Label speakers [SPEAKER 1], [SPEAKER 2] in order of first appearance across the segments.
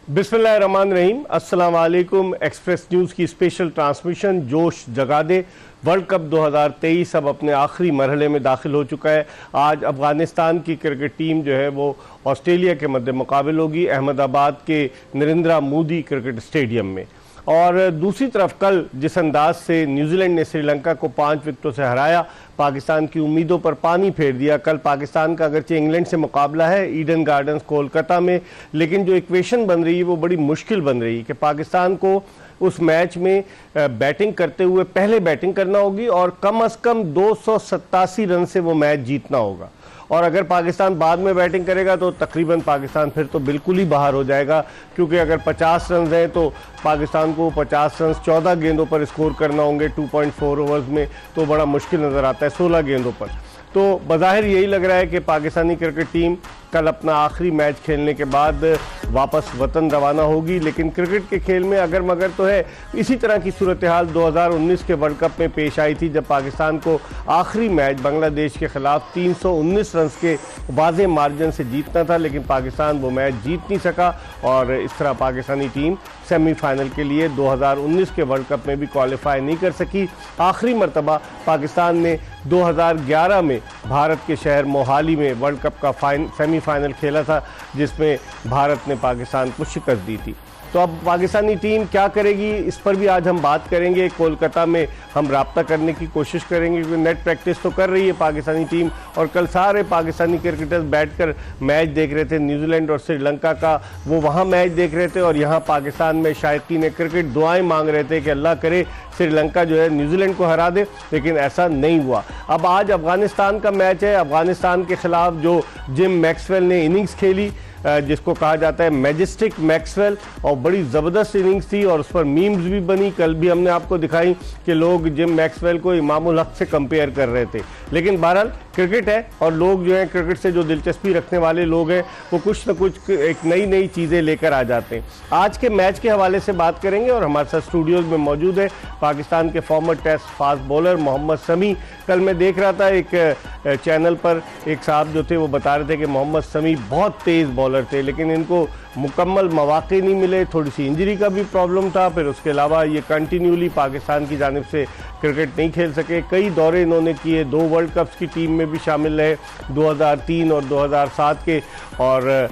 [SPEAKER 1] बिस्मिल्लाहिर्रहमानिर्रहीम, अस्सलाम वालेकुम। एक्सप्रेस न्यूज़ की स्पेशल ट्रांसमिशन जोश जगा दे। वर्ल्ड कप 2023 अब अपने आखिरी मरहले में दाखिल हो चुका है। आज अफ़गानिस्तान की क्रिकेट टीम जो है वो ऑस्ट्रेलिया के मद्दे मुकाबिल होगी अहमदाबाद के नरेंद्र मोदी क्रिकेट स्टेडियम में। और दूसरी तरफ कल जिस अंदाज से न्यूजीलैंड ने श्रीलंका को 5 विकेटों से हराया, पाकिस्तान की उम्मीदों पर पानी फेर दिया। कल पाकिस्तान का अगरचे इंग्लैंड से मुकाबला है ईडन गार्डन्स कोलकाता में, लेकिन जो इक्वेशन बन रही है वो बड़ी मुश्किल बन रही है कि पाकिस्तान को उस मैच में बैटिंग करते हुए पहले बैटिंग करना होगी और कम से कम 287 रन से वो मैच जीतना होगा। और अगर पाकिस्तान बाद में बैटिंग करेगा तो तकरीबन पाकिस्तान फिर तो बिल्कुल ही बाहर हो जाएगा, क्योंकि अगर 50 रन हैं तो पाकिस्तान को 50 रन 14 गेंदों पर स्कोर करना होंगे 2.4 ओवर्स में, तो बड़ा मुश्किल नज़र आता है 16 गेंदों पर। तो बज़ाहिर यही लग रहा है कि पाकिस्तानी क्रिकेट टीम कल अपना आखिरी मैच खेलने के बाद वापस वतन रवाना होगी। लेकिन क्रिकेट के खेल में अगर मगर तो है। इसी तरह की सूरत हाल 2019 के वर्ल्ड कप में पेश आई थी, जब पाकिस्तान को आखिरी मैच बांग्लादेश के खिलाफ 319 रन के वाज़े मार्जिन से जीतना था, लेकिन पाकिस्तान वो मैच जीत नहीं सका और इस तरह पाकिस्तानी टीम सेमीफाइनल के लिए 2019 के वर्ल्ड कप में भी क्वालिफाई नहीं कर सकी। आखिरी मरतबा पाकिस्तान ने 2011 में भारत के शहर मोहाली में वर्ल्ड कप का सेमीफाइनल खेला था, जिसमें भारत ने पाकिस्तान को शिकस्त दी थी। तो अब पाकिस्तानी टीम क्या करेगी, इस पर भी आज हम बात करेंगे। कोलकाता में हम राब्ता करने की कोशिश करेंगे, क्योंकि नेट प्रैक्टिस तो कर रही है पाकिस्तानी टीम, और कल सारे पाकिस्तानी क्रिकेटर्स बैठकर मैच देख रहे थे न्यूजीलैंड और श्रीलंका का। वो वहाँ मैच देख रहे थे और यहाँ पाकिस्तान में शायकीन क्रिकेट दुआएं मांग रहे थे कि अल्लाह करे श्रीलंका जो है न्यूजीलैंड को हरा दे, लेकिन ऐसा नहीं हुआ। अब आज अफ़गानिस्तान का मैच है। अफ़गानिस्तान के खिलाफ जो जिम मैक्सवेल ने इनिंग्स खेली, जिसको कहा जाता है मैजेस्टिक मैक्सवेल, और बड़ी ज़बरदस्त इनिंग्स थी और उस पर मीम्स भी बनी। कल भी हमने आपको दिखाई कि लोग जिम मैक्सवेल को इमामुल हक से कंपेयर कर रहे थे। लेकिन बहरहाल क्रिकेट है और लोग जो है क्रिकेट से जो दिलचस्पी रखने वाले लोग हैं वो कुछ न कुछ एक नई चीज़ें लेकर आ जाते हैं। आज के मैच के हवाले से बात करेंगे और हमारे साथ स्टूडियोज़ में मौजूद है पाकिस्तान के former test fast bowler Mohammad Shami. कल मैं देख रहा था एक चैनल पर एक साहब जो थे वो बता रहे थे कि मोहम्मद शमी बहुत तेज़ बॉलर थे, लेकिन इनको मुकम्मल मौके नहीं मिले, थोड़ी सी इंजरी का भी प्रॉब्लम था। फिर उसके अलावा ये कंटिन्यूली पाकिस्तान की जानिब से क्रिकेट नहीं खेल सके। कई दौरे इन्होंने किए, 2 वर्ल्ड कप्स की टीम में भी शामिल रहे, 2003 और 2007 के, और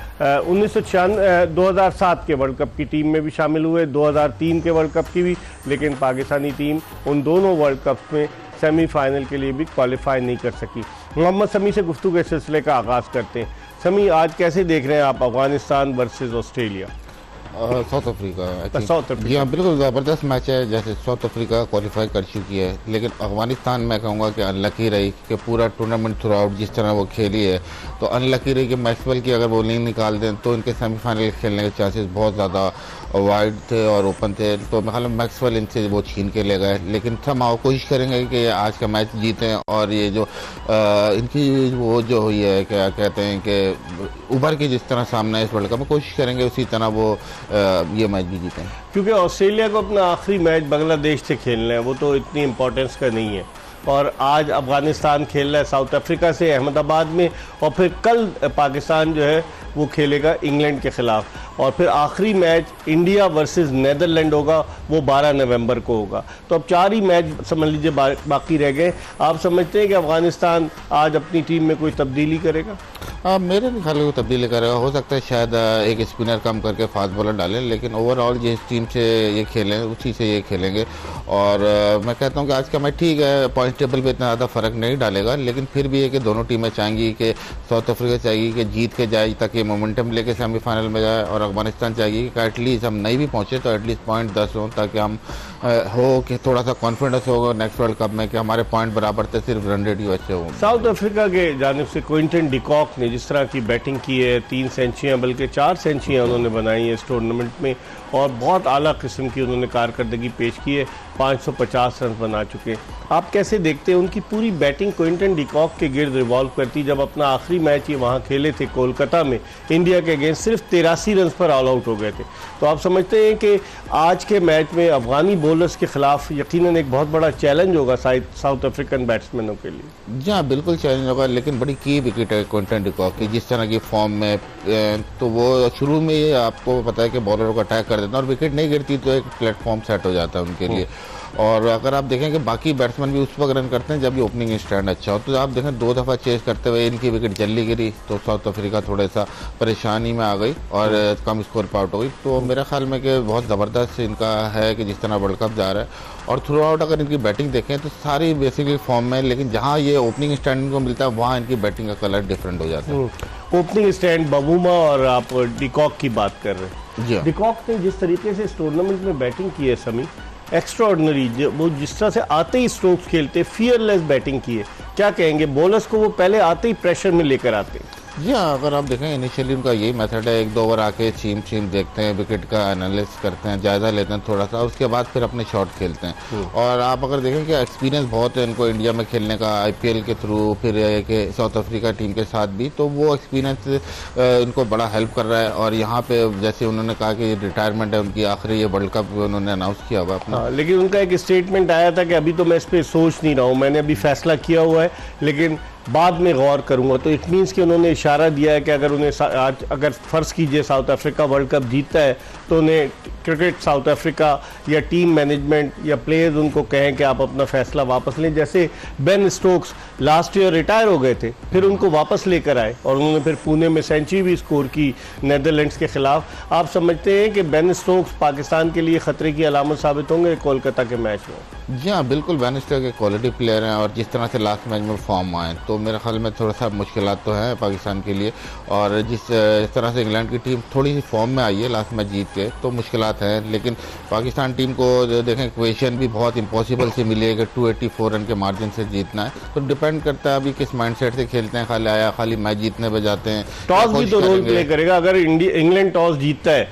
[SPEAKER 1] 2007 के वर्ल्ड कप की टीम में भी शामिल हुए, 2003 के वर्ल्ड कप की भी। लेकिन पाकिस्तानी टीम उन दोनों वर्ल्ड कप्स में सेमीफाइनल के लिए भी क्वालिफाई नहीं कर सकी। मोहम्मद शमी से गुफ्तगू के सिलसिले का आगाज़ करते हैं। शमी, आज कैसे देख रहे हैं आप Afghanistan versus Australia?
[SPEAKER 2] South Africa जी हाँ, बिल्कुल ज़बरदस्त मैच है। जैसे साउथ अफ्रीका क्वालिफाई कर चुकी है, लेकिन अफगानिस्तान मैं कहूँगा कि अनलकी रही कि पूरा टूर्नामेंट थ्रू आउट जिस तरह वो खेली है, तो अनलकी रही कि मैक्सवेल की अगर बॉलिंग निकाल दें तो इनके सेमीफाइनल खेलने के चांसेस बहुत ज़्यादा वाइड थे और ओपन थे। तो मैं ख्याल मैक्सवेल इनसे वो छीन के ले गए, लेकिन हम कोशिश करेंगे कि आज का मैच जीतें और ये जो इनकी वो जो हुई है क्या कहते हैं कि उभर के जिस तरह सामने इस वर्ल्ड कप में कोशिश करेंगे उसी तरह वो ये मैच भी जीतें।
[SPEAKER 1] क्योंकि ऑस्ट्रेलिया को अपना आखिरी मैच बांग्लादेश से खेलना है, वो तो इतनी इंपॉर्टेंस का नहीं है। और आज अफगानिस्तान खेल रहा है साउथ अफ्रीका से अहमदाबाद में, और फिर कल पाकिस्तान जो है वो खेलेगा इंग्लैंड के ख़िलाफ़, और फिर आखिरी मैच इंडिया वर्सेस नीदरलैंड होगा, वो 12 नवंबर को होगा। तो अब 4 ही मैच समझ लीजिए बाकी रह गए। आप समझते हैं कि अफगानिस्तान आज अपनी टीम में कोई तब्दीली करेगा?
[SPEAKER 2] मेरे ख्याल में तब्दीली करेगा। हो सकता है शायद एक स्पिनर कम करके फास्ट बॉलर डालें, लेकिन ओवरऑल जिस टीम से ये खेलें उसी से ये खेलेंगे। और मैं कहता हूँ कि आज का मैच ठीक है, पॉइंट टेबल पे इतना ज़्यादा फ़र्क नहीं डालेगा, लेकिन फिर भी है कि दोनों टीमें चाहेंगी कि साउथ अफ्रीका चाहेगी कि जीत के जाए ताकि मोमेंटम लेके सेमीफाइनल में जाए, और अफगानिस्तान चाहेगी कि एटलीस्ट हम नहीं भी पहुँचे तो एटलीस्ट पॉइंट 10 हो, ताकि हम हो कि थोड़ा सा कॉन्फिडेंस होगा नेक्स्ट वर्ल्ड कप में कि हमारे पॉइंट बराबर थे, सिर्फ रन रेट ही अच्छे होंगे।
[SPEAKER 1] साउथ अफ्रीका के जानिब से क्विंटन डिकॉक ने जिस तरह की बैटिंग की है, 3 सेंचुरियाँ बल्कि 4 सेंचुरियाँ उन्होंने बनाई है इस टूर्नामेंट में, और बहुत आला किस्म की उन्होंने कारकर्दगी पेश की है, 550 रन बना चुके हैं। आप कैसे देखते हैं उनकी पूरी बैटिंग क्विंटन डिकॉक के गिर्द रिवॉल्व करती? जब अपना आखिरी मैच ये वहाँ खेले थे कोलकाता में इंडिया के अगेंस्ट, सिर्फ 83 रन पर ऑल आउट हो गए थे। तो आप समझते हैं कि आज के मैच में अफगानी बॉलर्स के खिलाफ यकीनन एक बहुत बड़ा चैलेंज होगा साउथ अफ्रीकन बैट्समैनों के लिए?
[SPEAKER 2] जी हाँ, बिल्कुल चैलेंज होगा, लेकिन बड़ी की विकेट है क्विंटन डिकॉक की, जिस तरह की फॉर्म में तो वो शुरू में ही आपको पता है कि बॉलरों को अटैक कर देता है और विकेट नहीं गिरती तो एक प्लेटफॉर्म सेट हो जाता है उनके लिए। और अगर आप देखें कि बाकी बैट्समैन भी उस वक्त रन करते हैं जब ये ओपनिंग स्टैंड अच्छा हो, तो आप देखें 2 दफ़ा चेस करते हुए इनकी विकेट जल्दी गिरी तो साउथ अफ्रीका थोड़ा सा परेशानी में आ गई और कम स्कोर पे आउट हो गई। तो मेरा ख्याल में कि बहुत ज़बरदस्त इनका है कि जिस तरह वर्ल्ड कप जा रहा है और थ्रू आउट अगर इनकी बैटिंग देखें तो सारी बेसिकली फॉर्म में, लेकिन जहाँ ये ओपनिंग स्टैंड इनको मिलता है वहाँ इनकी बैटिंग का कलर डिफरेंट हो जाता है।
[SPEAKER 1] ओपनिंग स्टैंड बबूमा और आप डिकॉक की बात कर रहे हैं।
[SPEAKER 2] जी,
[SPEAKER 1] डिकॉक ने जिस तरीके से इस टूर्नामेंट में बैटिंग की है समी, एक्स्ट्राऑर्डिनरी, वो जिस तरह से आते ही स्ट्रोक्स खेलते, फियरलेस बैटिंग की है, क्या कहेंगे? बॉलर्स को वो पहले आते ही प्रेशर में लेकर आते हैं।
[SPEAKER 2] जी हाँ, अगर आप देखें इनिशियली उनका यही मेथड है, 1-2 ओवर आके छीम देखते हैं, विकेट का एनालिसिस करते हैं, जायजा लेते हैं थोड़ा सा, उसके बाद फिर अपने शॉट खेलते हैं। और आप अगर देखें कि एक्सपीरियंस बहुत है इनको इंडिया में खेलने का, आईपीएल के थ्रू, फिर कि साउथ अफ्रीका टीम के साथ भी, तो वो एक्सपीरियंस इनको बड़ा हेल्प कर रहा है। और यहाँ पे जैसे उन्होंने कहा कि रिटायरमेंट है उनकी, आखिरी ये वर्ल्ड कप उन्होंने अनाउंस किया हुआ अपना।
[SPEAKER 1] लेकिन उनका एक स्टेटमेंट आया था कि अभी तो मैं इस पर सोच नहीं रहा हूँ, मैंने अभी फैसला किया हुआ है लेकिन बाद में गौर करूंगा। तो इट मीन्स कि उन्होंने इशारा दिया है कि अगर उन्हें आज अगर फ़र्ज़ कीजिए साउथ अफ्रीका वर्ल्ड कप जीतता है तो उन्हें क्रिकेट साउथ अफ्रीका या टीम मैनेजमेंट या प्लेयर्स उनको कहें कि आप अपना फैसला वापस लें। जैसे Ben Stokes last year retire हो गए थे, फिर उनको वापस लेकर आए और उन्होंने फिर पुणे में सेंचुरी भी स्कोर की नीदरलैंड्स के खिलाफ। आप समझते हैं कि बेन स्टोक्स पाकिस्तान के लिए ख़तरे की अलामत साबित होंगे कोलकाता के मैच में?
[SPEAKER 2] जी हाँ, बिल्कुल, बेन स्टोक्स के क्वालिटी प्लेयर हैं और जिस तरह से लास्ट मैच में फॉर्म आए तो मेरे ख्याल में थोड़ा सा मुश्किलात तो हैं पाकिस्तान के लिए। और जिस तरह से इंग्लैंड की टीम थोड़ी सी फॉर्म में आई है लास्ट मैच जीत के, तो मुश्किलात हैं। लेकिन पाकिस्तान टीम को देखें इक्वेशन भी बहुत इम्पॉसिबल से मिली है कि 284 रन के मार्जिन से जीतना है। तो डिपेंड करता है अभी किस माइंडसेट से खेलते हैं, खाली मैच जीतने पे जाते हैं।
[SPEAKER 1] टॉस भी तो रोल प्ले करेगा। अगर इंग्लैंड टॉस जीतता है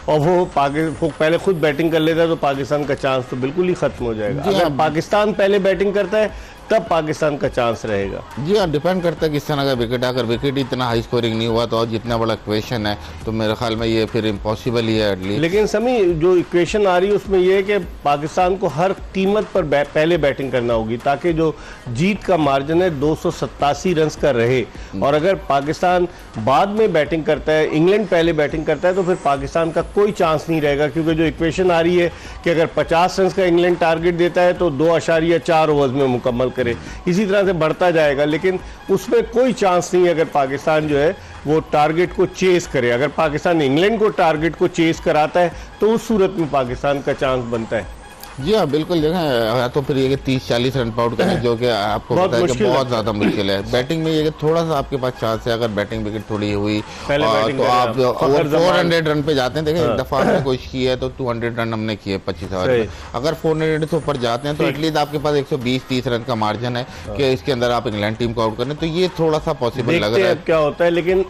[SPEAKER 1] और वो पहले खुद बैटिंग कर लेता है तो पाकिस्तान का चांस तो बिल्कुल ही खत्म हो जाएगा। अगर पाकिस्तान पहले बैटिंग करता है तब पाकिस्तान का चांस रहेगा।
[SPEAKER 2] जी हाँ, डिपेंड करता है किस तरह का विकेट है। अगर विकेट इतना हाई स्कोरिंग नहीं हुआ तो और जितना बड़ा इक्वेशन है तो मेरे ख्याल में ये फिर इम्पॉसिबल ही है एटलीस्ट।
[SPEAKER 1] लेकिन समी जो इक्वेशन आ रही है उसमें यह है कि पाकिस्तान को हर कीमत पर पहले बैटिंग करना होगी ताकि जो जीत का मार्जिन है 287 रन का रहे। और अगर पाकिस्तान बाद में बैटिंग करता है, इंग्लैंड पहले बैटिंग करता है, तो फिर पाकिस्तान का कोई चांस नहीं रहेगा। क्योंकि जो इक्वेशन आ रही है कि अगर 50 रन का इंग्लैंड टारगेट देता है तो 2.4 ओवर्स में मुकम्मल करे, इसी तरह से बढ़ता जाएगा। लेकिन उसमें कोई चांस नहीं है अगर पाकिस्तान जो है वो टारगेट को चेस करे। अगर पाकिस्तान इंग्लैंड को टारगेट को चेस कराता है तो उस सूरत में पाकिस्तान का चांस बनता है।
[SPEAKER 2] जी हाँ, बिल्कुल, देखें तो फिर ये 30-40 रन आउट करें जो कि आपको पता है कि बहुत ज़्यादा मुश्किल है। बैटिंग में ये कि थोड़ा सा आपके पास चांस है, अगर बैटिंग विकेट थोड़ी हुई तो आप 400 रन पे जाते हैं। देखें एक दफ़ा आपने कोशिश की है तो 200 रन हमने किए 25 ओवर में। अगर 400 से ऊपर जाते हैं तो एटलीस्ट आपके पास 120-30 रन का मार्जिन है कि इसके अंदर आप इंग्लैंड टीम को आउट करें, तो ये थोड़ा सा पॉसिबल लग रहा है।
[SPEAKER 1] क्या होता है, लेकिन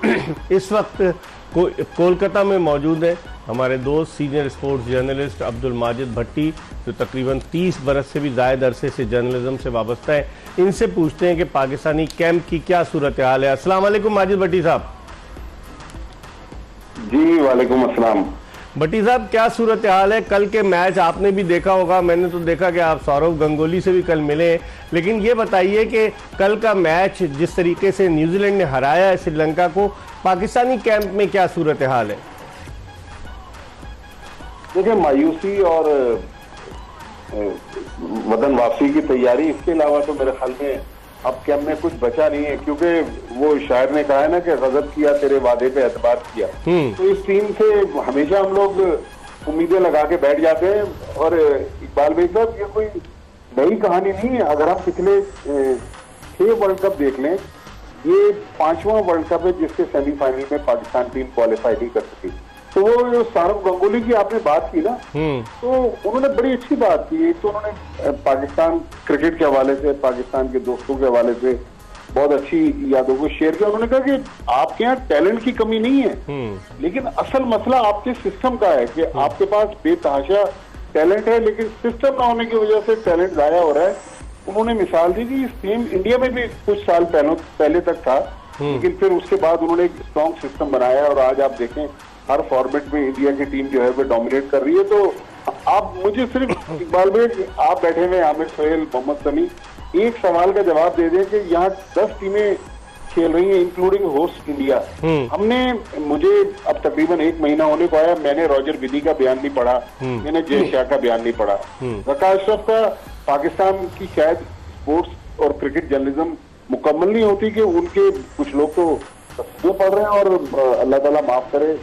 [SPEAKER 1] इस वक्त कोलकाता में मौजूद है हमारे दोस्त senior sports journalist Abdul Majid Bhatti, जो तकरीबन 30 बरस से भी ज़्यादा अरसे से जर्नलिज्म से वाबस्ता है। इनसे पूछते हैं कि पाकिस्तानी कैंप की क्या सूरत हाल है। अस्सलाम वालेकुम माजिद भट्टी साहब।
[SPEAKER 3] जी वालेकुम अस्सलाम।
[SPEAKER 1] भट्टी साहब, क्या सूरत हाल है? कल के मैच आपने भी देखा होगा, मैंने तो देखा कि आप सौरव गंगोली से भी कल मिले, लेकिन ये बताइए कि कल का मैच जिस तरीके से न्यूजीलैंड ने हराया है श्रीलंका को, पाकिस्तानी कैंप में क्या सूरत हाल है?
[SPEAKER 3] देखिए, मायूसी और वतन वापसी की तैयारी, इसके अलावा तो मेरे ख्याल में अब कैंप में कुछ बचा नहीं है। क्योंकि वो शायर ने कहा है ना कि गजब किया तेरे वादे पे एतबार किया। तो इस टीम से हमेशा हम लोग उम्मीदें लगा के बैठ जाते हैं। और इकबाल भाई साहब, ये कोई नई कहानी नहीं है। अगर आप पिछले 6 वर्ल्ड कप देख लें, ये 5वां वर्ल्ड कप है जिसके सेमीफाइनल में पाकिस्तान टीम क्वालिफाई नहीं कर सकी। तो वो जो सौरव गंगोली की आपने बात की ना, तो उन्होंने बड़ी अच्छी बात की। तो उन्होंने पाकिस्तान क्रिकेट के हवाले से, पाकिस्तान के दोस्तों के हवाले से बहुत अच्छी यादों को शेयर किया। उन्होंने कहा कि आपके यहाँ टैलेंट की कमी नहीं है, लेकिन असल मसला आपके सिस्टम का है कि आपके पास बेतहाशा टैलेंट है, लेकिन सिस्टम ना होने की वजह से टैलेंट जाया हो रहा है। उन्होंने मिसाल दी कि सेम इंडिया में भी कुछ साल पहले तक था, लेकिन फिर उसके बाद उन्होंने एक स्ट्रॉन्ग सिस्टम बनाया और आज आप देखें हर फॉर्मेट में इंडिया की टीम जो है वो डोमिनेट कर रही है। तो आप मुझे सिर्फ इकबाल भाई, आप बैठे हुए आमिर सोहेल, मोहम्मद समी, एक सवाल का जवाब दे दें कि यहाँ 10 टीमें खेल रही हैं इंक्लूडिंग होस्ट इंडिया। मुझे अब तकरीबन 1 महीना होने को आया, मैंने रॉजर विदी का बयान नहीं पढ़ा, मैंने जय शाह का बयान नहीं पढ़ा। रका अशरफ का पाकिस्तान की शायद स्पोर्ट्स और क्रिकेट जर्नलिज्म मुकम्मल नहीं होती कि उनके कुछ लोग तो तस्वीर पढ़ रहे हैं और अल्लाह ताला माफ करे,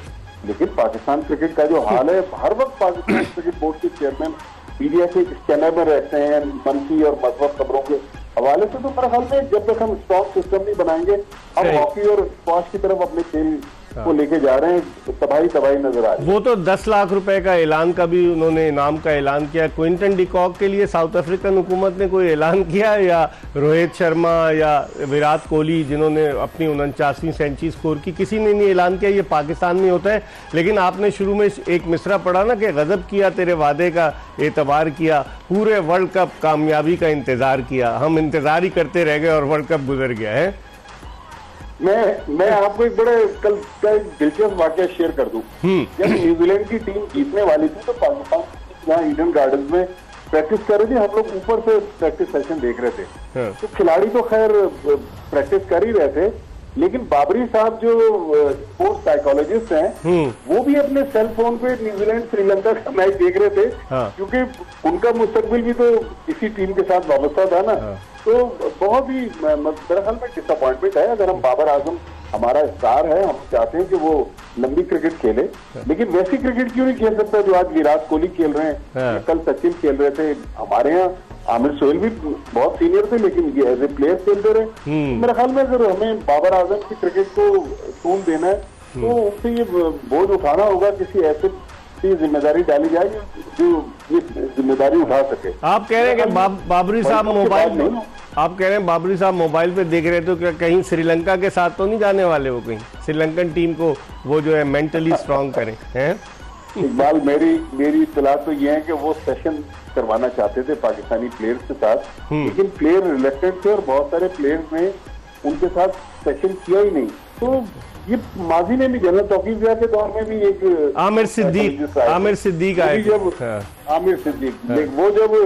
[SPEAKER 3] लेकिन पाकिस्तान क्रिकेट का जो हाल है, हर वक्त पाकिस्तान क्रिकेट बोर्ड के चेयरमैन मीडिया के स्कैनर में रहते हैं मनफी और मजबूत खबरों के हवाले से। तो मेरे ख्याल में जब तक हम स्ट्रॉन्ग सिस्टम नहीं बनाएंगे, हम हॉकी और स्क्वाश की तरफ अपने खेल को लेके जा रहे हैं, तबाही नजर आ रही है।
[SPEAKER 1] वो तो 10 लाख रुपए का ऐलान का भी उन्होंने इनाम का ऐलान किया। क्विंटन डिकॉक के लिए साउथ अफ्रीकन हुकूमत ने कोई ऐलान किया, या रोहित शर्मा या विराट कोहली जिन्होंने अपनी 49वीं सेंचुरी स्कोर की, किसी ने नहीं ऐलान किया। ये पाकिस्तान में होता है। लेकिन आपने शुरू में एक मिसरा पढ़ा ना कि गजब किया तेरे वादे का एतबार किया, पूरे वर्ल्ड कप कामयाबी का इंतजार किया, हम इंतजार ही करते रह गए और वर्ल्ड कप गुजर गया है।
[SPEAKER 3] मैं आपको एक बड़े कल का दिलचस्प वाकया शेयर कर दूं। जब न्यूजीलैंड की टीम जीतने वाली थी तो पाकिस्तान यहाँ ईडन गार्डन्स में प्रैक्टिस कर रही थी, हम लोग ऊपर से प्रैक्टिस सेशन देख रहे थे। तो खिलाड़ी तो खैर प्रैक्टिस कर ही रहे थे, लेकिन बाबरी साहब जो स्पोर्ट्स साइकोलॉजिस्ट हैं, वो भी अपने सेल फोन पे न्यूजीलैंड श्रीलंका का मैच देख रहे थे, क्योंकि उनका मुस्तकबिल भी तो इसी टीम के साथ वाबस्ता था ना। तो बहुत ही मेरे ख्याल में डिसअपॉइंटमेंट है। अगर हम बाबर आजम हमारा स्टार है, हम चाहते हैं कि वो लंबी क्रिकेट खेले, लेकिन वैसी क्रिकेट क्यों नहीं खेल सकता जो आज विराट कोहली खेल रहे हैं, कल सचिन खेल रहे थे। हमारे यहाँ आमिर सोहेल भी बहुत सीनियर थे, लेकिन ये एज ए प्लेयर खेलते रहे। मेरे ख्याल में अगर हमें बाबर आजम की क्रिकेट को टून देना है तो उनसे ये बोझ उठाना होगा, किसी ऐसे जिम्मेदारी डाली जाए जो ये जिम्मेदारी उठा सके।
[SPEAKER 1] आप कह रहे हैं कि बाबरी साहब मोबाइल, आप कह रहे हैं बाबरी साहब मोबाइल पे देख रहे, तो क्या कहीं श्रीलंका के साथ तो नहीं जाने वाले वो, कहीं श्रीलंकन टीम को वो जो है मेंटली स्ट्रांग करें हैं?
[SPEAKER 3] इकबाल, मेरी इत्तला तो ये है कि वो सेशन करवाना चाहते थे पाकिस्तानी प्लेयर्स के साथ, लेकिन प्लेयर रिलेक्टेड थे और बहुत सारे प्लेयर्स ने उनके साथ सेशन किया ही नहीं। तो ये माजी में भी जनरल तौकीफ के दौर में भी एक आमिर सिद्दीक आए, जब आमिर सिद्दीक वो जब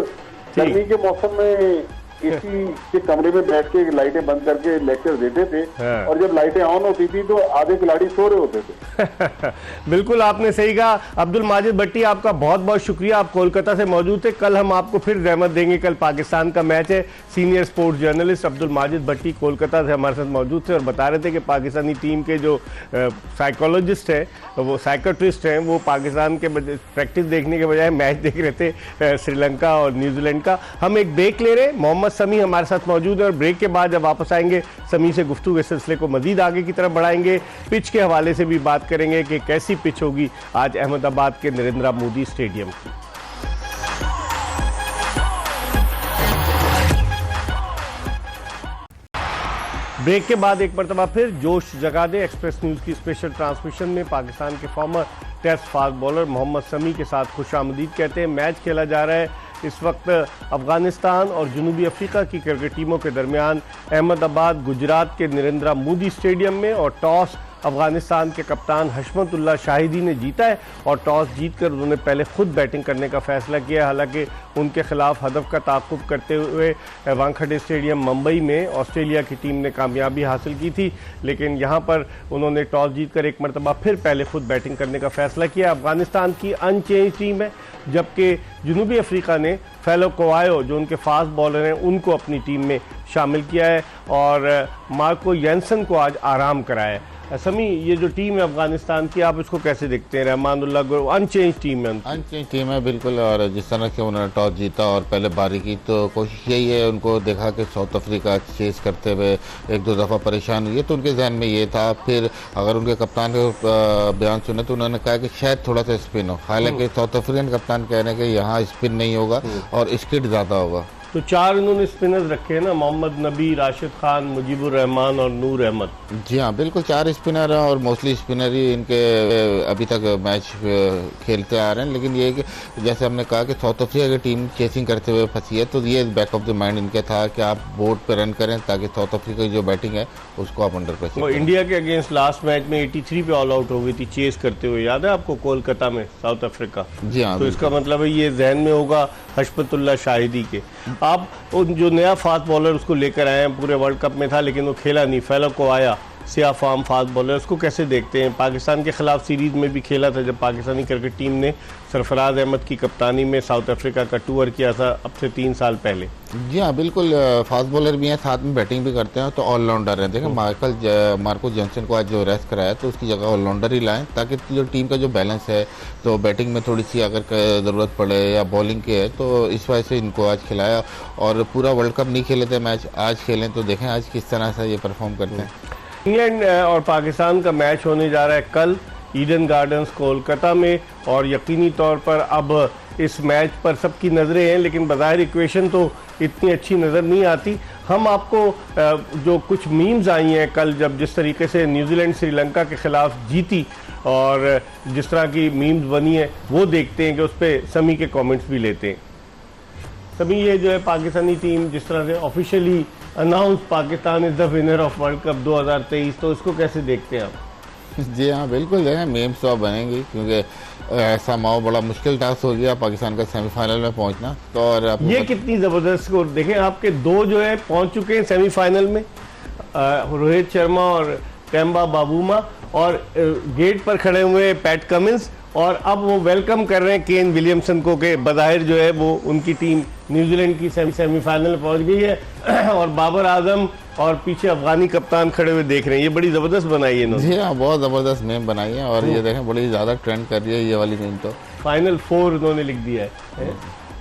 [SPEAKER 3] गर्मी के मौसम में एसी के कमरे में बैठ के लाइटें बंद करके लेक्चर देते थे, और जब लाइटें ऑन होती थी तो आधे खिलाड़ी सो रहे होते थे।
[SPEAKER 1] बिल्कुल आपने सही कहा। अब्दुल माजिद भट्टी, आपका बहुत बहुत शुक्रिया, आप कोलकाता से मौजूद थे। कल हम आपको फिर रहमत देंगे, कल पाकिस्तान का मैच है। Senior sports journalist Abdul Majid Bhatti Kolkata से हमारे साथ मौजूद थे और बता रहे थे कि पाकिस्तानी टीम के जो साइकोलॉजिस्ट हैं, वो साइकोट्रिस्ट हैं, वो पाकिस्तान के प्रैक्टिस देखने के बजाय मैच देख रहे थे श्रीलंका और न्यूजीलैंड का। हम एक ब्रेक ले रहे हैं, मोहम्मद समी हमारे साथ मौजूद है, और ब्रेक के बाद जब वापस आएंगे समी से गुफ्तगू के सिलसिले को मजीद आगे की तरफ बढ़ाएंगे। पिच के हवाले से भी बात करेंगे कि कैसी पिच होगी आज अहमदाबाद के नरेंद्र मोदी स्टेडियम की। ब्रेक के बाद एक मरतबा फिर जोश जगा दे एक्सप्रेस न्यूज़ की स्पेशल ट्रांसमिशन में पाकिस्तान के former test fast bowler Mohammad Sami के साथ खुशामदीद कहते हैं। मैच खेला जा रहा है इस वक्त अफगानिस्तान और जनूबी अफ्रीका की क्रिकेट टीमों के दरमियान अहमदाबाद गुजरात के नरेंद्र मोदी स्टेडियम में, और टॉस अफगानिस्तान के कप्तान हशमतुल्लाह शाहिदी ने जीता है और टॉस जीतकर उन्होंने पहले खुद बैटिंग करने का फैसला किया। हालांकि उनके खिलाफ हदफ का ताक़ुब करते हुए वानखेड़े स्टेडियम मुंबई में ऑस्ट्रेलिया की टीम ने कामयाबी हासिल की थी, लेकिन यहां पर उन्होंने टॉस जीतकर एक मरतबा फिर पहले खुद बैटिंग करने का फैसला किया। अफगानिस्तान की अनचेंज टीम है, जबकि जनूबी अफ्रीका ने फैलो कोवायो जो उनके फास्ट बॉलर हैं उनको अपनी टीम में शामिल किया है और मार्को येंसन को आज आराम कराया है। समी, ये जो टीम है अफगानिस्तान की, आप इसको कैसे देखते हैं? रहमानुल्लाह गुल अनचेंज टीम है,
[SPEAKER 2] अनचेंज टीम है बिल्कुल। और जिस तरह से उन्होंने टॉस जीता और पहले बारी की, तो कोशिश यही है, उनको देखा कि साउथ अफ्रीका चेस करते हुए एक दो दफ़ा परेशान हुई, तो उनके जहन में ये था। फिर अगर उनके कप्तान के बयान सुने तो उन्होंने कहा कि शायद थोड़ा सा स्पिन हो, हालांकि साउथ अफ्रीकन कप्तान कह रहे हैं कि यहाँ स्पिन नहीं होगा और स्किड ज़्यादा होगा।
[SPEAKER 1] तो 4 इन्होंने स्पिनर्स रखे हैं ना, मोहम्मद नबी, राशिद खान, मुजीबुर रहमान और नूर अहमद।
[SPEAKER 2] जी हाँ, बिल्कुल 4 स्पिनर हैं और मोस्टली स्पिनर ही इनके अभी तक मैच खेलते आ रहे हैं। लेकिन ये कि जैसे हमने कहा कि साउथ अफ्रीका की टीम चेसिंग करते हुए फंसी है, तो ये बैक ऑफ द माइंड इनके था कि आप बोर्ड पे रन करें ताकि साउथ अफ्रीका की जो बैटिंग है उसको आप अंडर प्रेशर।
[SPEAKER 1] वो इंडिया के अगेंस्ट लास्ट मैच में 83 पे ऑल आउट हो गई थी चेस करते हुए, याद है आपको, कोलकाता में साउथ अफ्रीका।
[SPEAKER 2] जी हाँ,
[SPEAKER 1] तो इसका मतलब है ये जहन में होगा हशमतुल्लाह शाहिदी के। आप जो नया फास्ट बॉलर उसको लेकर आए हैं, पूरे वर्ल्ड कप में था लेकिन वो खेला नहीं, फैलो को आया, सिया फार्म फास्ट बॉलर, उसको कैसे देखते हैं? पाकिस्तान के खिलाफ सीरीज में भी खेला था जब पाकिस्तानी क्रिकेट टीम ने सरफराज अहमद की कप्तानी में साउथ अफ्रीका का टूर किया था अब से 3 साल पहले।
[SPEAKER 2] जी हाँ, बिल्कुल फास्ट बॉलर भी हैं, साथ में बैटिंग भी करते हैं, तो ऑलराउंडर हैं। देखें मार्को जॉनसन को आज जो रेस्ट कराया तो उसकी जगह ऑलराउंडर ही लाएं ताकि जो टीम का जो बैलेंस है, तो बैटिंग में थोड़ी सी अगर ज़रूरत पड़े या बॉलिंग की है तो इस वजह से इनको आज खिलाया। और पूरा वर्ल्ड कप नहीं खेले थे मैच, आज खेलें तो देखें आज किस तरह से ये परफॉर्म करते हैं।
[SPEAKER 1] इंग्लैंड और पाकिस्तान का मैच होने जा रहा है कल ईडन गार्डन्स कोलकाता में, और यकीनी तौर पर अब इस मैच पर सबकी नज़रें हैं, लेकिन बज़ाहिर इक्वेशन तो इतनी अच्छी नज़र नहीं आती। हम आपको जो कुछ मीम्स आई हैं कल, जब जिस तरीके से न्यूजीलैंड श्रीलंका के ख़िलाफ़ जीती और जिस तरह की मीम्स बनी है वो देखते हैं कि उस पर समी के कमेंट्स भी लेते हैं। समी, ये जो है पाकिस्तानी टीम जिस तरह से officially announce Pakistan is the winner of world cup 2023, तो इसको कैसे देखते हैं आप?
[SPEAKER 2] जी हाँ, बिल्कुल देखें मेम्स तो बनेंगी क्योंकि ऐसा माओ बड़ा मुश्किल टास्क हो गया पाकिस्तान का सेमीफाइनल में पहुंचना। तो और
[SPEAKER 1] ये कितनी ज़बरदस्त स्कोर देखें, आपके 2 जो है पहुंच चुके हैं सेमीफाइनल में, रोहित शर्मा और टेम्बा बाबूमा, और गेट पर खड़े हुए पैट कमिंस, और अब वो वेलकम कर रहे हैं केन विलियमसन को कि बज़ाहिर जो है वो उनकी टीम न्यूजीलैंड की सेमीफाइनल पहुंच गई है और बाबर आजम और पीछे अफगानी कप्तान खड़े हुए देख रहे हैं। ये बड़ी ज़बरदस्त बनाई है इन्होंने।
[SPEAKER 2] जी हाँ, बहुत ज़बरदस्त मेम बनाई है और ये देखें बड़ी ज़्यादा ट्रेंड कर रही है ये वाली मेम। तो
[SPEAKER 1] फाइनल 4 उन्होंने लिख दिया है।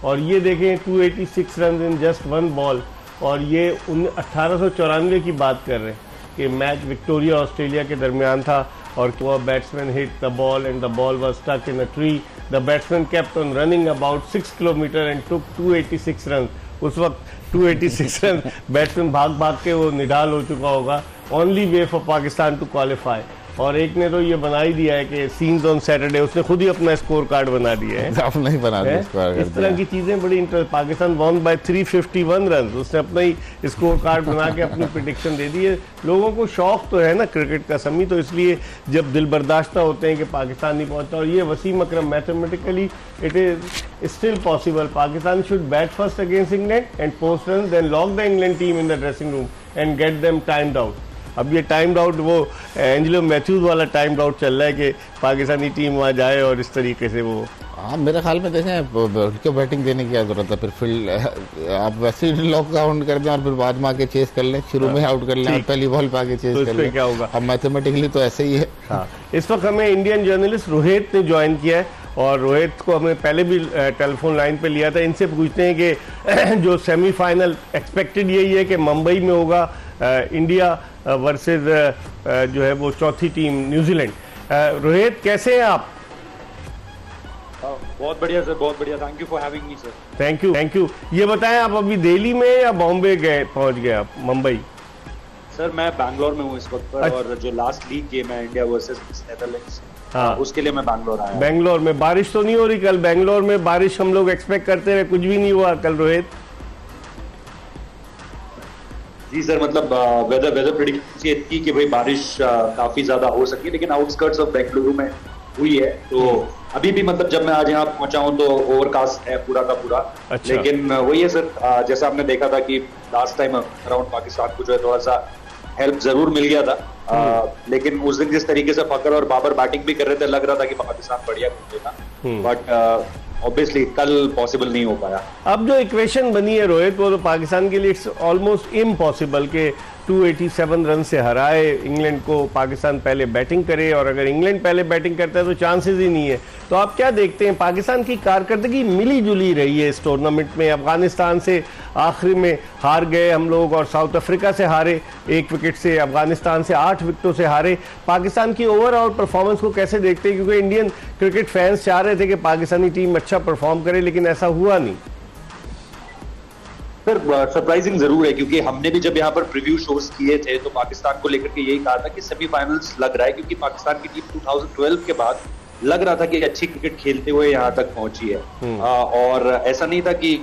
[SPEAKER 1] और ये देखें 286 रन इन जस्ट 1 बॉल, और ये 1894 की बात कर रहे हैं कि मैच विक्टोरिया ऑस्ट्रेलिया के दरमियान था और वो batsman hit the ball and the ball was stuck in a tree, the batsman kept on running about 6 kilometres and took 286 run. उस वक्त 286 रन बैट्समैन भाग भाग के वो निढाल हो चुका होगा। Only way for Pakistan to qualify. और एक ने तो ये बना ही दिया है कि सीन्स ऑन सैटरडे, उसने खुद ही अपना स्कोर कार्ड बना दिया है।
[SPEAKER 2] आप नहीं बना दिया
[SPEAKER 1] इस तरह की चीजें बड़ी interest. Pakistan won by 351 run, उसने अपना ही स्कोर कार्ड बना के अपनी प्रेडिक्शन दे दी है। लोगों को शौक तो है ना क्रिकेट का समी, तो इसलिए जब दिल बर्दाश्ता होते हैं कि पाकिस्तान नहीं पहुंचता। और ये Wasim Akram, mathematically it is still possible. Pakistan should bat first against England and post run, then lock the England team in the dressing room and get them timed out. अब ये टाइम्ड आउट वो एंजेलो मैथ्यूज वाला टाइम्ड आउट चल रहा है कि Pakistani team वहाँ जाए और इस तरीके से वो।
[SPEAKER 2] हाँ, मेरे ख्याल में देखें उनको बैटिंग देने की क्या जरूरत है, फिर फील्ड आप वैसे ही लॉक आउट कर दें और फिर बाद में आके चेस कर लें, शुरू में आउट कर लें और पहली बॉल पे आके चेस
[SPEAKER 1] तो
[SPEAKER 2] कर लें।
[SPEAKER 1] क्या होगा?
[SPEAKER 2] अब मैथमेटिकली तो ऐसे ही है।
[SPEAKER 1] हाँ, इस वक्त हमें इंडियन जर्नलिस्ट रोहित ने ज्वाइन किया है और रोहित को हमने पहले भी टेलीफोन लाइन पे लिया था। इनसे पूछते हैं कि जो सेमीफाइनल एक्सपेक्टेड यही है कि मुंबई में होगा इंडिया वर्सेस जो है वो चौथी टीम न्यूजीलैंड। रोहित, कैसे हैं आप?
[SPEAKER 4] बहुत बढ़िया सर, बहुत बढ़िया। Thank you for having me sir.
[SPEAKER 1] Thank you. ये बताएं, आप अभी दिल्ली में या बॉम्बे गए, पहुंच गए आप मुंबई?
[SPEAKER 4] सर मैं बैंगलोर में हूँ इस वक्त पर। और जो लास्ट लीग गेम है इंडिया वर्सेस नेदरलैंड्स,
[SPEAKER 1] हाँ,
[SPEAKER 4] उसके लिए मैं बैंगलोर आया।
[SPEAKER 1] बैंगलोर में बारिश तो नहीं हो रही? कल बैंगलोर में बारिश हम लोग एक्सपेक्ट करते रहे, कुछ भी नहीं हुआ कल रोहित।
[SPEAKER 4] जी सर, मतलब वेदर प्रेडिक्शन ये थी कि भाई बारिश काफी ज्यादा हो सकती है, लेकिन आउटस्कर्ट्स ऑफ बेंगलुरु में हुई है। तो अभी भी मतलब जब मैं आज यहाँ पहुंचा हूँ तो ओवरकास्ट है पूरा का पूरा।
[SPEAKER 1] अच्छा।
[SPEAKER 4] लेकिन वही है सर, जैसा आपने देखा था कि लास्ट टाइम अराउंड पाकिस्तान को जो है थोड़ा सा हेल्प जरूर मिल गया था। लेकिन उस दिन जिस तरीके से फकर और बाबर बैटिंग भी कर रहे थे, लग रहा था कि पाकिस्तान बढ़िया खेलेगा, बट ऑब्वियसली कल पॉसिबल नहीं हो पाया।
[SPEAKER 1] अब जो इक्वेशन बनी है रोहित, वो तो पाकिस्तान के लिए इट्स ऑलमोस्ट इम्पॉसिबल कि 287 रन से हराए इंग्लैंड को। पाकिस्तान पहले बैटिंग करे और अगर इंग्लैंड पहले बैटिंग करता है तो चांसेस ही नहीं है। तो आप क्या देखते हैं? पाकिस्तान की कारकर्दगी मिली जुली रही है इस टूर्नामेंट में। अफगानिस्तान से आखिरी में हार गए हम लोग और साउथ अफ्रीका से हारे 1 विकेट से, अफगानिस्तान से 8 विकेटों से हारे। पाकिस्तान की ओवरऑल परफॉर्मेंस को कैसे देखते हैं? क्योंकि इंडियन क्रिकेट फैंस चाह रहे थे कि पाकिस्तानी टीम अच्छा परफॉर्म करे, लेकिन ऐसा हुआ नहीं।
[SPEAKER 4] सर सरप्राइजिंग जरूर है, क्योंकि हमने भी जब यहाँ पर प्रीव्यू शोज किए थे तो पाकिस्तान को लेकर के यही कहा था कि सेमीफाइनल्स लग रहा है, क्योंकि पाकिस्तान की टीम 2012 के बाद लग रहा था कि अच्छी क्रिकेट खेलते हुए यहाँ तक पहुंची है। और ऐसा नहीं था कि